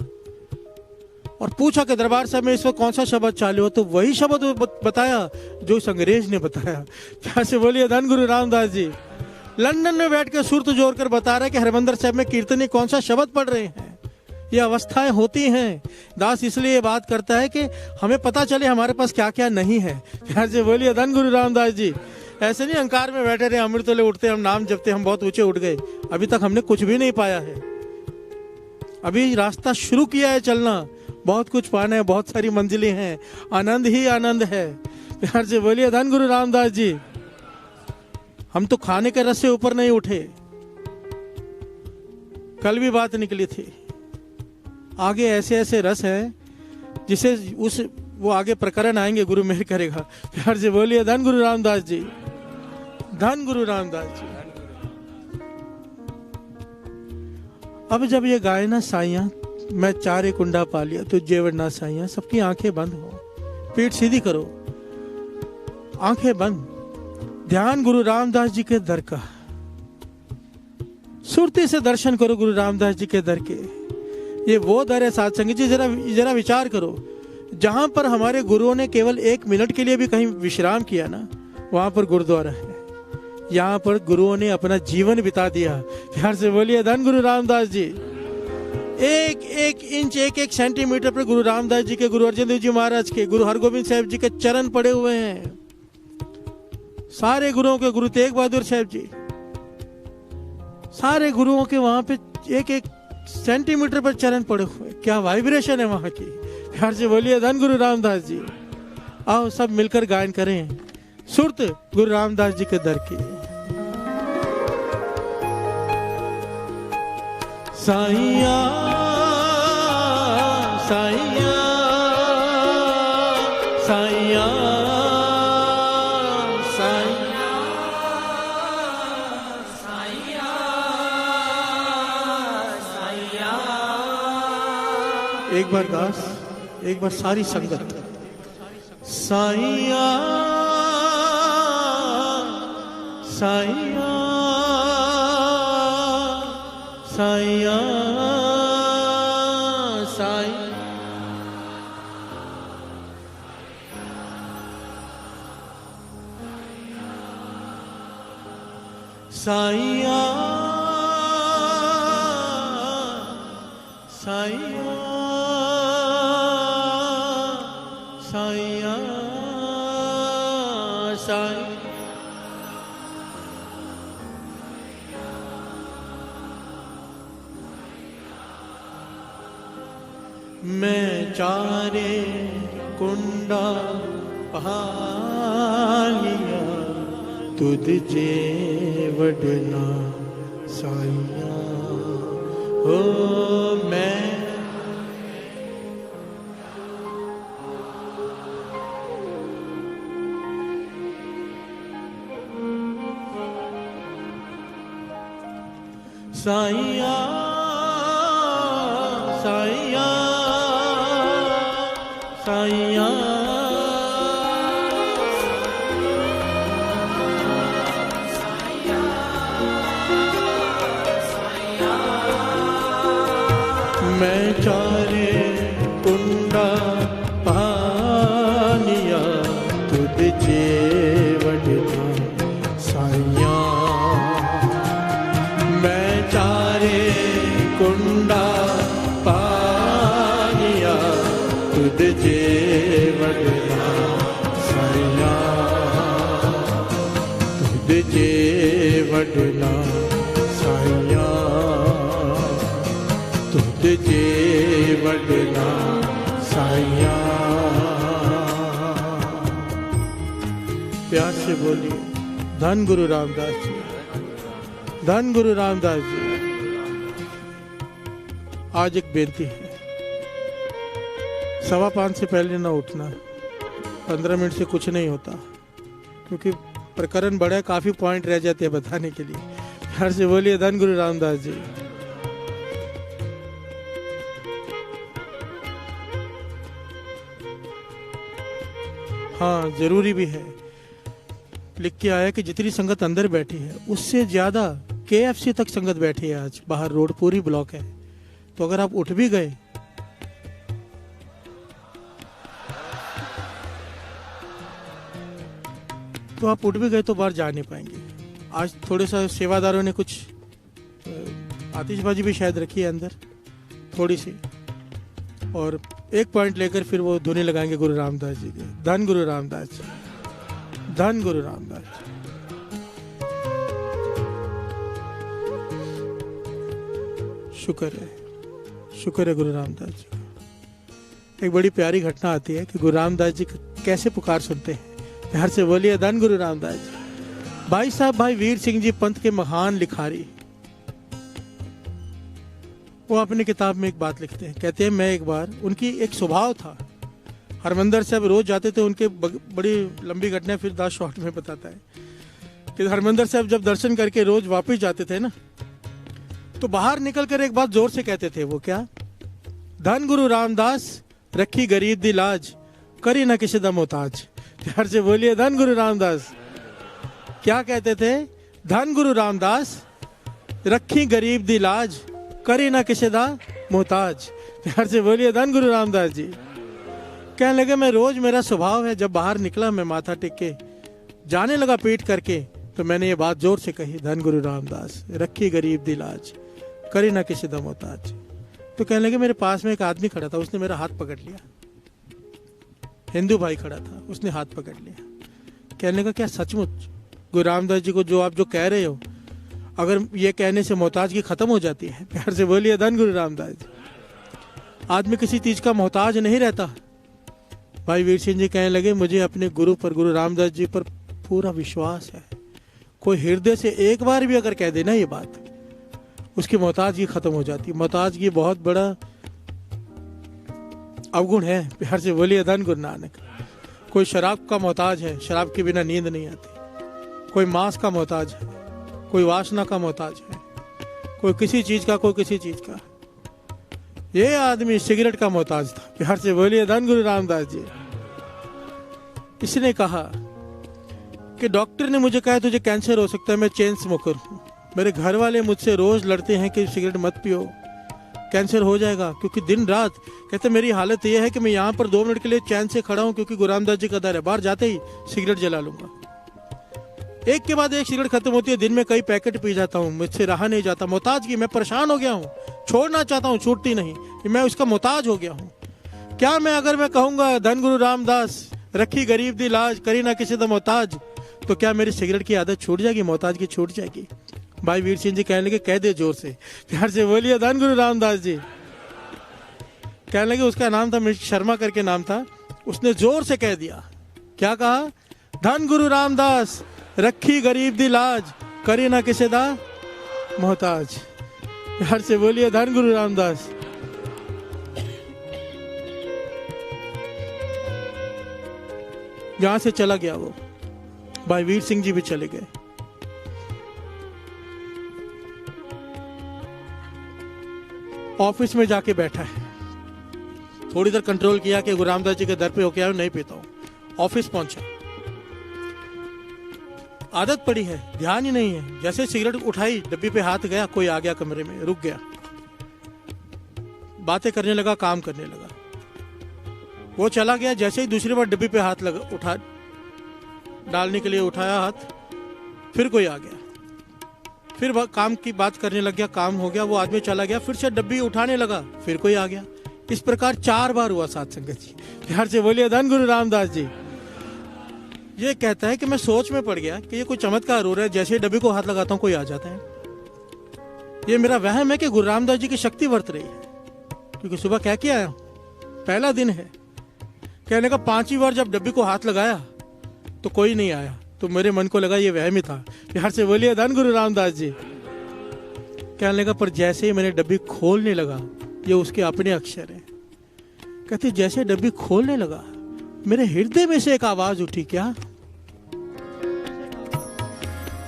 और पूछा कि दरबार साहब में इस वक्त कौन सा शब्द चालू है, तो वही शब्द बताया जो उस अंग्रेज ने बताया। प्यार से बोलिए धन गुरु रामदास जी। लंदन में बैठ के सुरत जोड़ कर बता रहे कि हरमंदिर साहब में कीर्तनी कौन सा शब्द पढ़ रहे हैं। ये अवस्थाएं होती हैं। दास इसलिए बात करता है कि हमें पता चले हमारे पास क्या क्या नहीं है। प्यार से बोलिए धन गुरु रामदास जी। ऐसे नहीं अहंकार में बैठे रहे, अमृत ले उठते, हम नाम जपते, हम बहुत ऊंचे उठ गए। अभी तक हमने कुछ भी नहीं पाया है। अभी रास्ता शुरू किया है चलना, बहुत कुछ पाना है, बहुत सारी मंजिलें हैं, आनंद ही आनंद है। प्यार से बोलिए धन गुरु रामदास जी। हम तो खाने के रस से ऊपर नहीं उठे। कल भी बात निकली थी, आगे ऐसे ऐसे रस है जिसे वो आगे प्रकरण आएंगे, गुरु मेहर करेगा। प्यार से बोलिए धन गुरु रामदास जी। धन गुरु रामदास जी। अब जब ये गाय ना साइया मैं चारे कुंडा पा लिया तो जेवर ना साइया, सबकी आंखें बंद हो, पीठ सीधी करो, आंखें बंद, ध्यान गुरु रामदास जी के दर का, सुरती से दर्शन करो गुरु रामदास जी के दर के। ये वो दर है साथ संगत जी। जरा विचार करो, जहां पर हमारे गुरुओं ने केवल 1 मिनट के लिए भी कहीं विश्राम किया ना, वहां पर गुरुद्वारा है। यहाँ पर गुरुओं ने अपना जीवन बिता दिया। प्यार से बोलिए धन गुरु रामदास जी। एक इंच, एक सेंटीमीटर पर गुरु रामदास जी के, गुरु अर्जन देव जी महाराज के, गुरु हरगोविंद साहब जी के चरण पड़े हुए हैं। सारे गुरुओं के, गुरु तेग बहादुर साहब जी, सारे गुरुओं के वहां पे एक सेंटीमीटर पर चरण पड़े हुए। क्या वाइब्रेशन है वहां की। प्यार से बोलिए धन गुरु रामदास जी। आओ सब मिलकर गायन करें सुरत गुरु रामदास जी के दर की। साइया साइया साइया एक बार दास, एक बार सारी संगत। साइया साइया साइया साइया साइया साइया साइया साइया। मैं चारे कुंडा पहालिया तुझ जे वडना साइया। हो मैं साईया साईया साईया मैं चारे कुंडा पानिया तुझ जे वडना साईया मैं चारे कुंडा पानिया तुझ जे वडना साईया तुझ जे वडना साईया तुझे वडना साईया। प्यार से बोलिए धन गुरु रामदास जी, धन गुरु रामदास जी। आज एक बेनती है, 5:15 से पहले ना उठना, 15 मिनट से कुछ नहीं होता, क्योंकि प्रकरण बड़ा है, काफी पॉइंट रह जाते हैं बताने के लिए। प्यार से बोलिए धन गुरु रामदास जी। हाँ, जरूरी भी है। लिख के आया कि जितनी संगत अंदर बैठी है उससे ज्यादा KFC तक संगत बैठी है। आज बाहर रोड पूरी ब्लॉक है, तो अगर आप उठ भी गए तो बाहर जा नहीं पाएंगे। आज थोड़े सा सेवादारों ने कुछ आतिशबाजी भी शायद रखी है अंदर थोड़ी सी, और एक पॉइंट लेकर फिर वो धुनी लगाएंगे गुरु रामदास जी के। धन गुरु रामदास जी, धन गुरु रामदास जी। शुक्र है गुरु रामदास जी का। एक बड़ी प्यारी घटना आती है कि गुरु रामदास जी कैसे पुकार सुनते हैं। प्यार से बोलिए धन गुरु रामदास जी। भाई साहब भाई वीर सिंह जी पंथ के महान लिखारी, वो अपनी किताब में एक बात लिखते हैं। कहते हैं मैं एक बार, उनकी एक स्वभाव था, हरमंदर साहब रोज जाते थे। उनके बड़ी लंबी घटना फिर दास शॉर्ट में बताता है कि हरमंदर साहब जब दर्शन करके रोज वापस जाते थे ना, तो बाहर निकल कर एक बात जोर से कहते थे। वो क्या? धन गुरु रामदास रखी गरीब दी लाज, करी ना किसी दा मोहताज। प्यार से बोलिए धन गुरु रामदास। क्या कहते थे? धन गुरु रामदास रखी गरीब दी लाज, करी ना किसी दा मोहताज। प्यार से बोलिए धन गुरु रामदास जी। कहने लगे मैं रोज, मेरा स्वभाव है, जब बाहर निकला मैं माथा टेक के जाने लगा पीठ करके, तो मैंने ये बात जोर से कही, धन गुरु रामदास रखी गरीब दी लाज, करी ना किसी दा मोहताज। तो कहने लगे मेरे पास में एक आदमी खड़ा था, उसने मेरा हाथ पकड़ लिया। हिंदू भाई खड़ा था, उसने हाथ पकड़ लिया। कहने लगा क्या सचमुच गुरु रामदास जी को जो आप जो कह रहे हो, अगर ये कहने से मोहताज की खत्म हो जाती है? प्यार से बोलिए धन गुरु रामदास जी। आदमी किसी चीज का मोहताज नहीं रहता। भाई वीर सिंह जी कहने लगे मुझे अपने गुरु पर, गुरु रामदास जी पर पूरा विश्वास है। कोई हृदय से एक बार भी अगर कह देना ये बात, उसकी मोहताजगी खत्म हो जाती है। मोहताजगी बहुत बड़ा अवगुण है। प्यार से बोलिए धन गुरु नानक। कोई शराब का मोहताज है, शराब के बिना नींद नहीं आती। कोई मांस का मोहताज है, कोई वासना का मोहताज है, कोई किसी चीज का, कोई किसी चीज का। ये आदमी सिगरेट का मोहताज था। प्यार से बोलिए धन गुरु रामदास जी। इसने कहा कि डॉक्टर ने मुझे कहा तुझे कैंसर हो सकता है, मैं चेन स्मोकर हूँ। मेरे घर वाले मुझसे रोज लड़ते हैं कि सिगरेट मत पियो, कैंसर हो जाएगा। क्योंकि दिन रात कहते मेरी हालत यह है कि मैं यहाँ पर 2 मिनट के लिए चैन से खड़ा हूँ, क्योंकि गुरु रामदास जी का दर है। बाहर जाते ही सिगरेट जला लूंगा। एक के बाद एक सिगरेट खत्म होती है, दिन में कई पैकेट पी जाता हूँ, मुझसे रहा नहीं जाता। मोहताजगी, मैं परेशान हो गया हूँ, छोड़ना चाहता हूँ, छूटती नहीं, मैं उसका मोहताज हो गया हूँ। क्या मैं अगर मैं कहूँगा धन गुरु रामदास रखी गरीब दी लाज, करी ना किसी दा मोहताज, तो क्या मेरी सिगरेट की आदत छूट जाएगी, मोहताजगी छूट जाएगी? भाई वीर सिंह जी कहने लगे कह दे जोर से। प्यार से बोलिए धन गुरु रामदास जी। कहने लगे उसका नाम था शर्मा करके नाम था, उसने जोर से कह दिया। क्या कहा? धन गुरु रामदास रखी गरीब दी लाज, करी ना किसी दा मोहताज। प्यार से बोलिए धन गुरु रामदास। यहां से चला गया वो। भाई वीर सिंह जी भी चले गए। ऑफिस में जाके बैठा है। थोड़ी देर कंट्रोल किया कि गुरु रामदास जी के दर पे होके आया, नहीं पीता हूं। ऑफिस पहुंचा, आदत पड़ी है, ध्यान ही नहीं है। जैसे सिगरेट उठाई, डब्बी पे हाथ गया, कोई आ गया कमरे में, रुक गया, बातें करने लगा, काम करने लगा। वो चला गया, जैसे ही दूसरी बार डब्बी पे हाथ लगा, उठा डालने के लिए उठाया हाथ, फिर कोई आ गया, फिर काम की बात करने लग गया, काम हो गया, वो आदमी चला गया, फिर से डब्बी उठाने लगा, फिर कोई आ गया। इस प्रकार 4 बार हुआ साथ संगत जी। प्यार से बोलिए धन गुरु रामदास जी। ये कहता है कि मैं सोच में पड़ गया कि ये कोई चमत्कार हो रहा है, जैसे डब्बी को हाथ लगाता हूं कोई आ जाता है। ये मेरा वहम है कि गुरु रामदास जी की शक्ति वर्त रही है, क्योंकि सुबह कह के आया हूं, पहला दिन है। कहने का 5वीं बार जब डब्बी को हाथ लगाया तो कोई नहीं आया, तो मेरे मन को लगा ये वहम ही था। प्यार से बोलिए धन गुरु रामदास जी। कहने लगा पर जैसे ही मैंने डब्बी खोलने लगा, ये उसके अपने अक्षर है। कहते जैसे डब्बी खोलने लगा, मेरे हृदय में से एक आवाज उठी, क्या?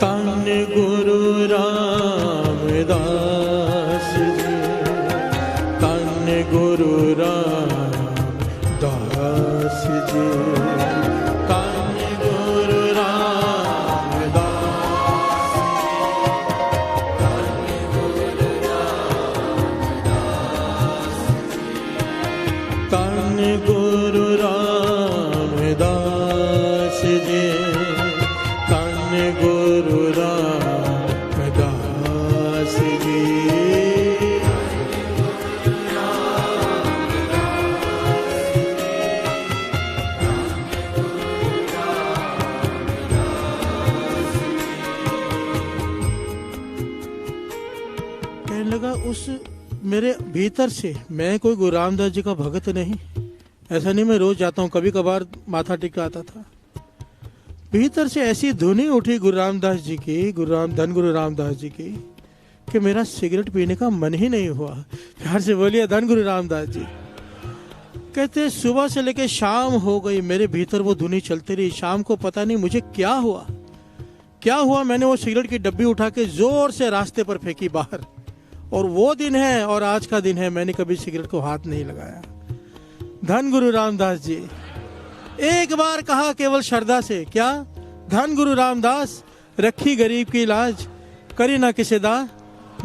तन गुरु रामदास जी, तन गुरु रामदास जी, तन गुरु रामदास जी, तन गुरु रामदास जी, तन गुरु रामदास जी। कहने लगा उस मेरे भीतर से, मैं कोई गुरु रामदास जी का भगत नहीं, ऐसा नहीं मैं रोज जाता हूँ, कभी कभार माथा टिकाता था। भीतर से ऐसी धुनी उठी गुरु रामदास जी की, धन गुरु रामदास जी की, कि मेरा सिगरेट पीने का मन ही नहीं हुआ। प्यार से बोलिए धन गुरु रामदास जी। कहते सुबह से लेके शाम हो गई, मेरे भीतर वो धुनी चलती रही। शाम को पता नहीं मुझे क्या हुआ, मैंने वो सिगरेट की डब्बी उठा के जोर से रास्ते पर फेंकी बाहर। और वो दिन है और आज का दिन है, मैंने कभी सिगरेट को हाथ नहीं लगाया। धन गुरु रामदास जी। एक बार कहा केवल श्रद्धा से, क्या? धन गुरु रामदास, रखी गरीब की लाज, करी ना किसे दा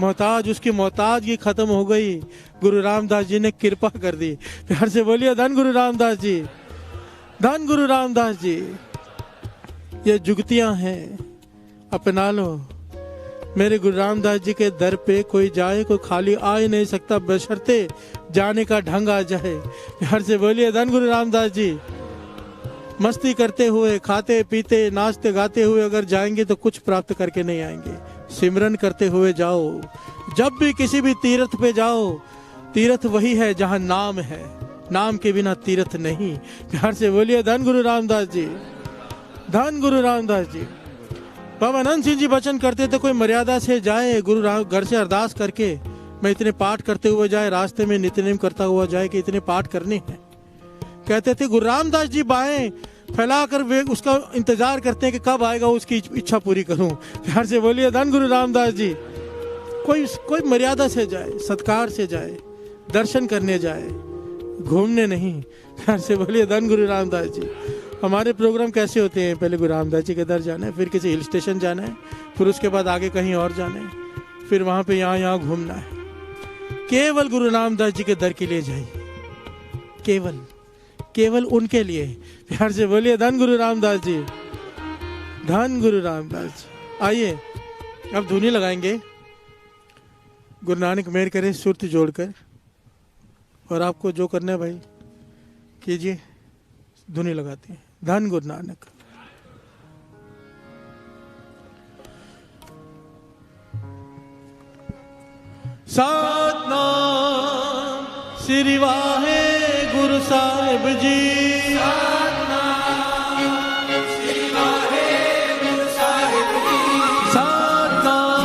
मोहताज। उसकी मोहताजगी खत्म हो गई, गुरु रामदास जी ने कृपा कर दी। प्यार से बोलिए धन गुरु रामदास जी, धन गुरु रामदास जी। ये जुगतियां हैं, अपना लो। मेरे गुरु रामदास जी के दर पे कोई जाए, कोई खाली आ ही नहीं सकता, बशर्ते जाने का ढंग आ जाए। प्यार से बोलिए धन गुरु रामदास जी। मस्ती करते हुए, खाते पीते, नाचते गाते हुए अगर जाएंगे तो कुछ प्राप्त करके नहीं आएंगे। सिमरन करते हुए जाओ। जब भी किसी भी तीर्थ पे जाओ, तीर्थ वही है जहां नाम है, नाम के बिना तीर्थ नहीं। प्यार से बोलिए धन गुरु रामदास जी, धन गुरु रामदास जी। बाबा आनंद सिंह जी वचन करते थे, कोई मर्यादा से जाए, गुरु राम घर से अरदास करके मैं इतने पाठ करते हुए जाए, रास्ते में नित्यनेम करता हुआ जाए कि इतने पाठ करने हैं। कहते थे गुरु रामदास जी बाहें फैलाकर वे उसका इंतजार करते हैं कि कब आएगा, उसकी इच्छा पूरी करूं। प्यार से बोलिए धन गुरु रामदास जी। कोई मर्यादा से जाए, सत्कार से जाए, दर्शन करने जाए, घूमने नहीं। प्यार से बोलिए धन गुरु रामदास जी। हमारे प्रोग्राम कैसे होते हैं? पहले गुरु रामदास जी के दर जाना है, फिर किसी हिल स्टेशन जाना है, फिर उसके बाद आगे कहीं और जाना है, फिर वहां पे यहाँ घूमना है। केवल गुरु रामदास जी के दर के लिए जाइए, केवल उनके लिए। प्यार से बोलिए धन गुरु रामदास जी, धन गुरु रामदास जी। आइए अब धुनी लगाएंगे, गुरु नानक मेहर करे सुरत जोड़कर। और आपको जो करना है भाई कीजिए, धुनी लगाते हैं। धन गुरु नानक। सतनाम श्री वाहे गुरु साहिब जी,
सतनाम श्री वाहे गुरु साहिब जी,
सतनाम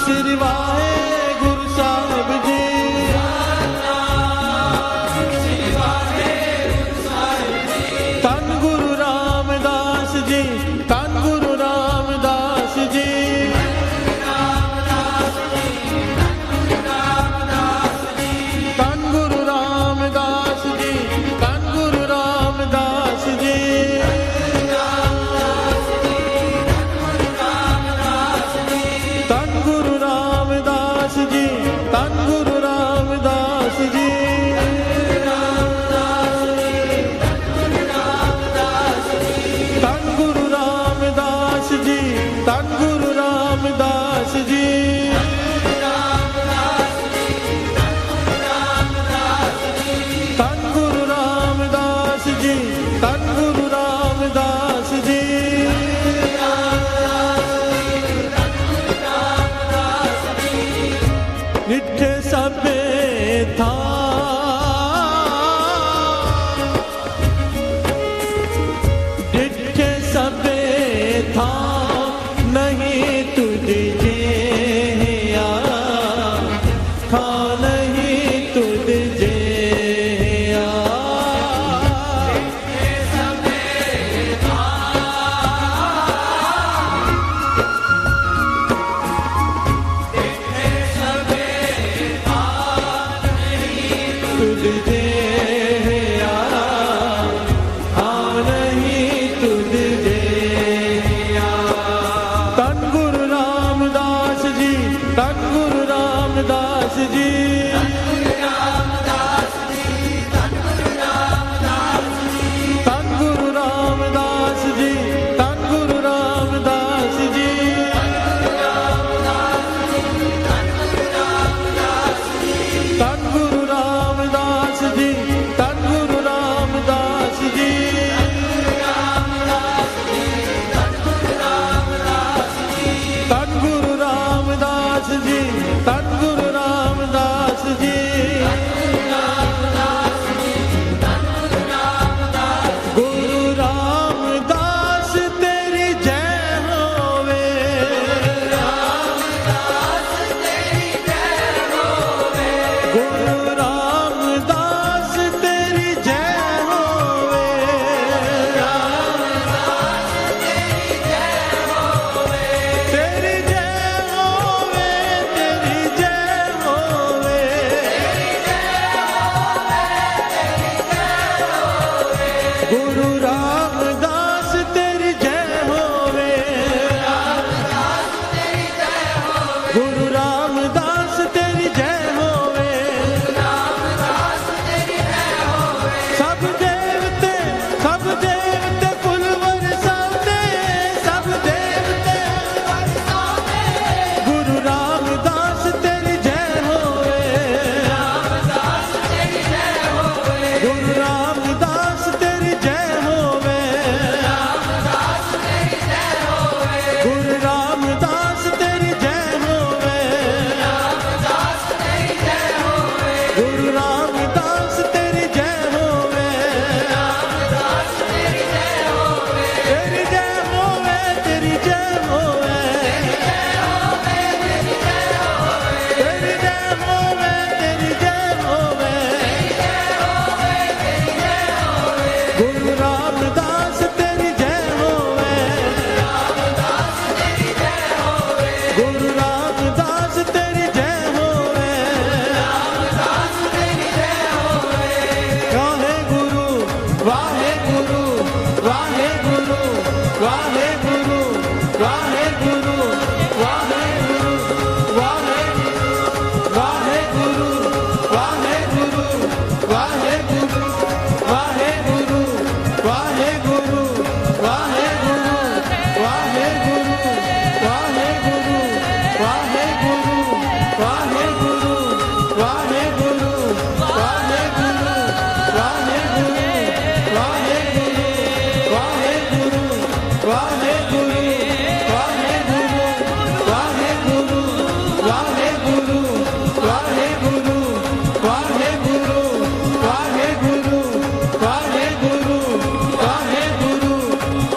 श्री वाहे गुरु साहिब जी,
सतनाम श्री वाहे गुरु साहिब जी।
तन गुरु रामदास जी, तन गुरु रामदास जी,
रामदास जी, रामदास
था नहीं तुझे या था नहीं तुझे या तुझे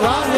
वाहे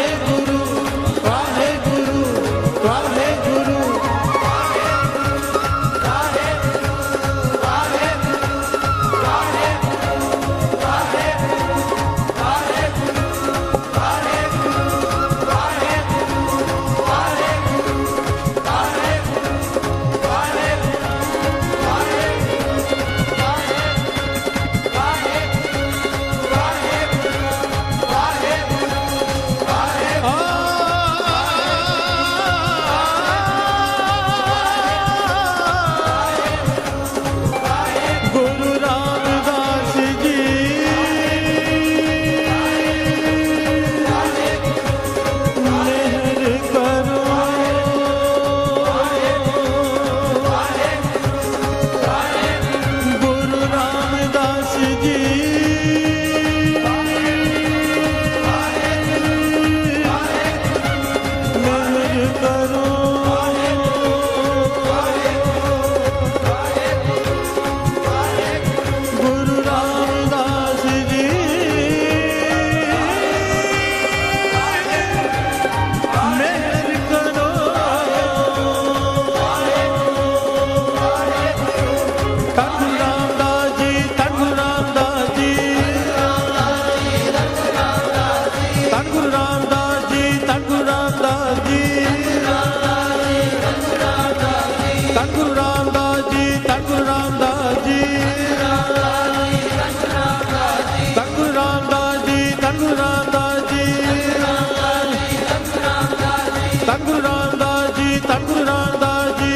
धन गुरु रामदास जी, धन गुरु रामदास जी,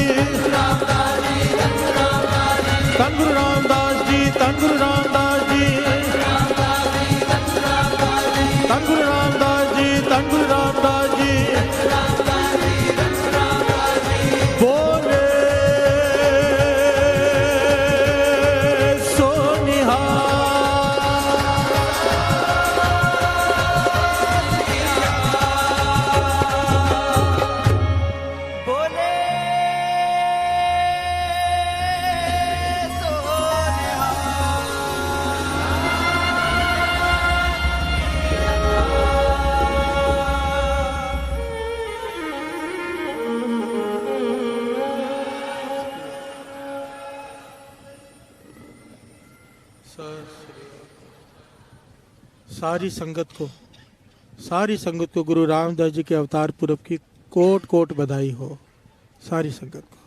धन गुरु रामदास जी, धन गुरु रामदास जी, धन गुरु रामदास जी, धन गुरु रामदास जी। बोले सो निहाल।
बोले
सारी संगत को गुरु रामदास जी के अवतार पुरब की कोट कोट बधाई हो। सारी संगत को।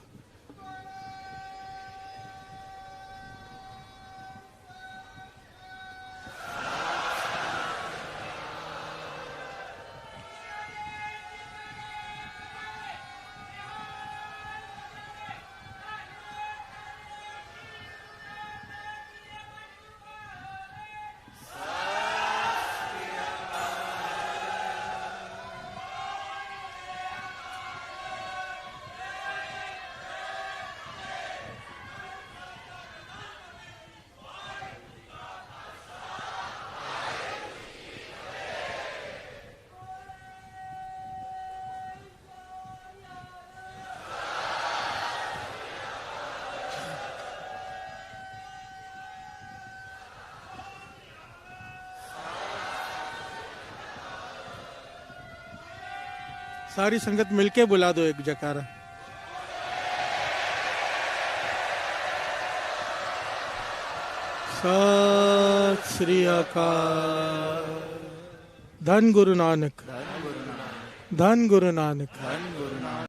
सारी संगत मिलके बुला दो एक जयकारा। सत श्री अकाल। धन गुरु नानक, धन गुरु नानक।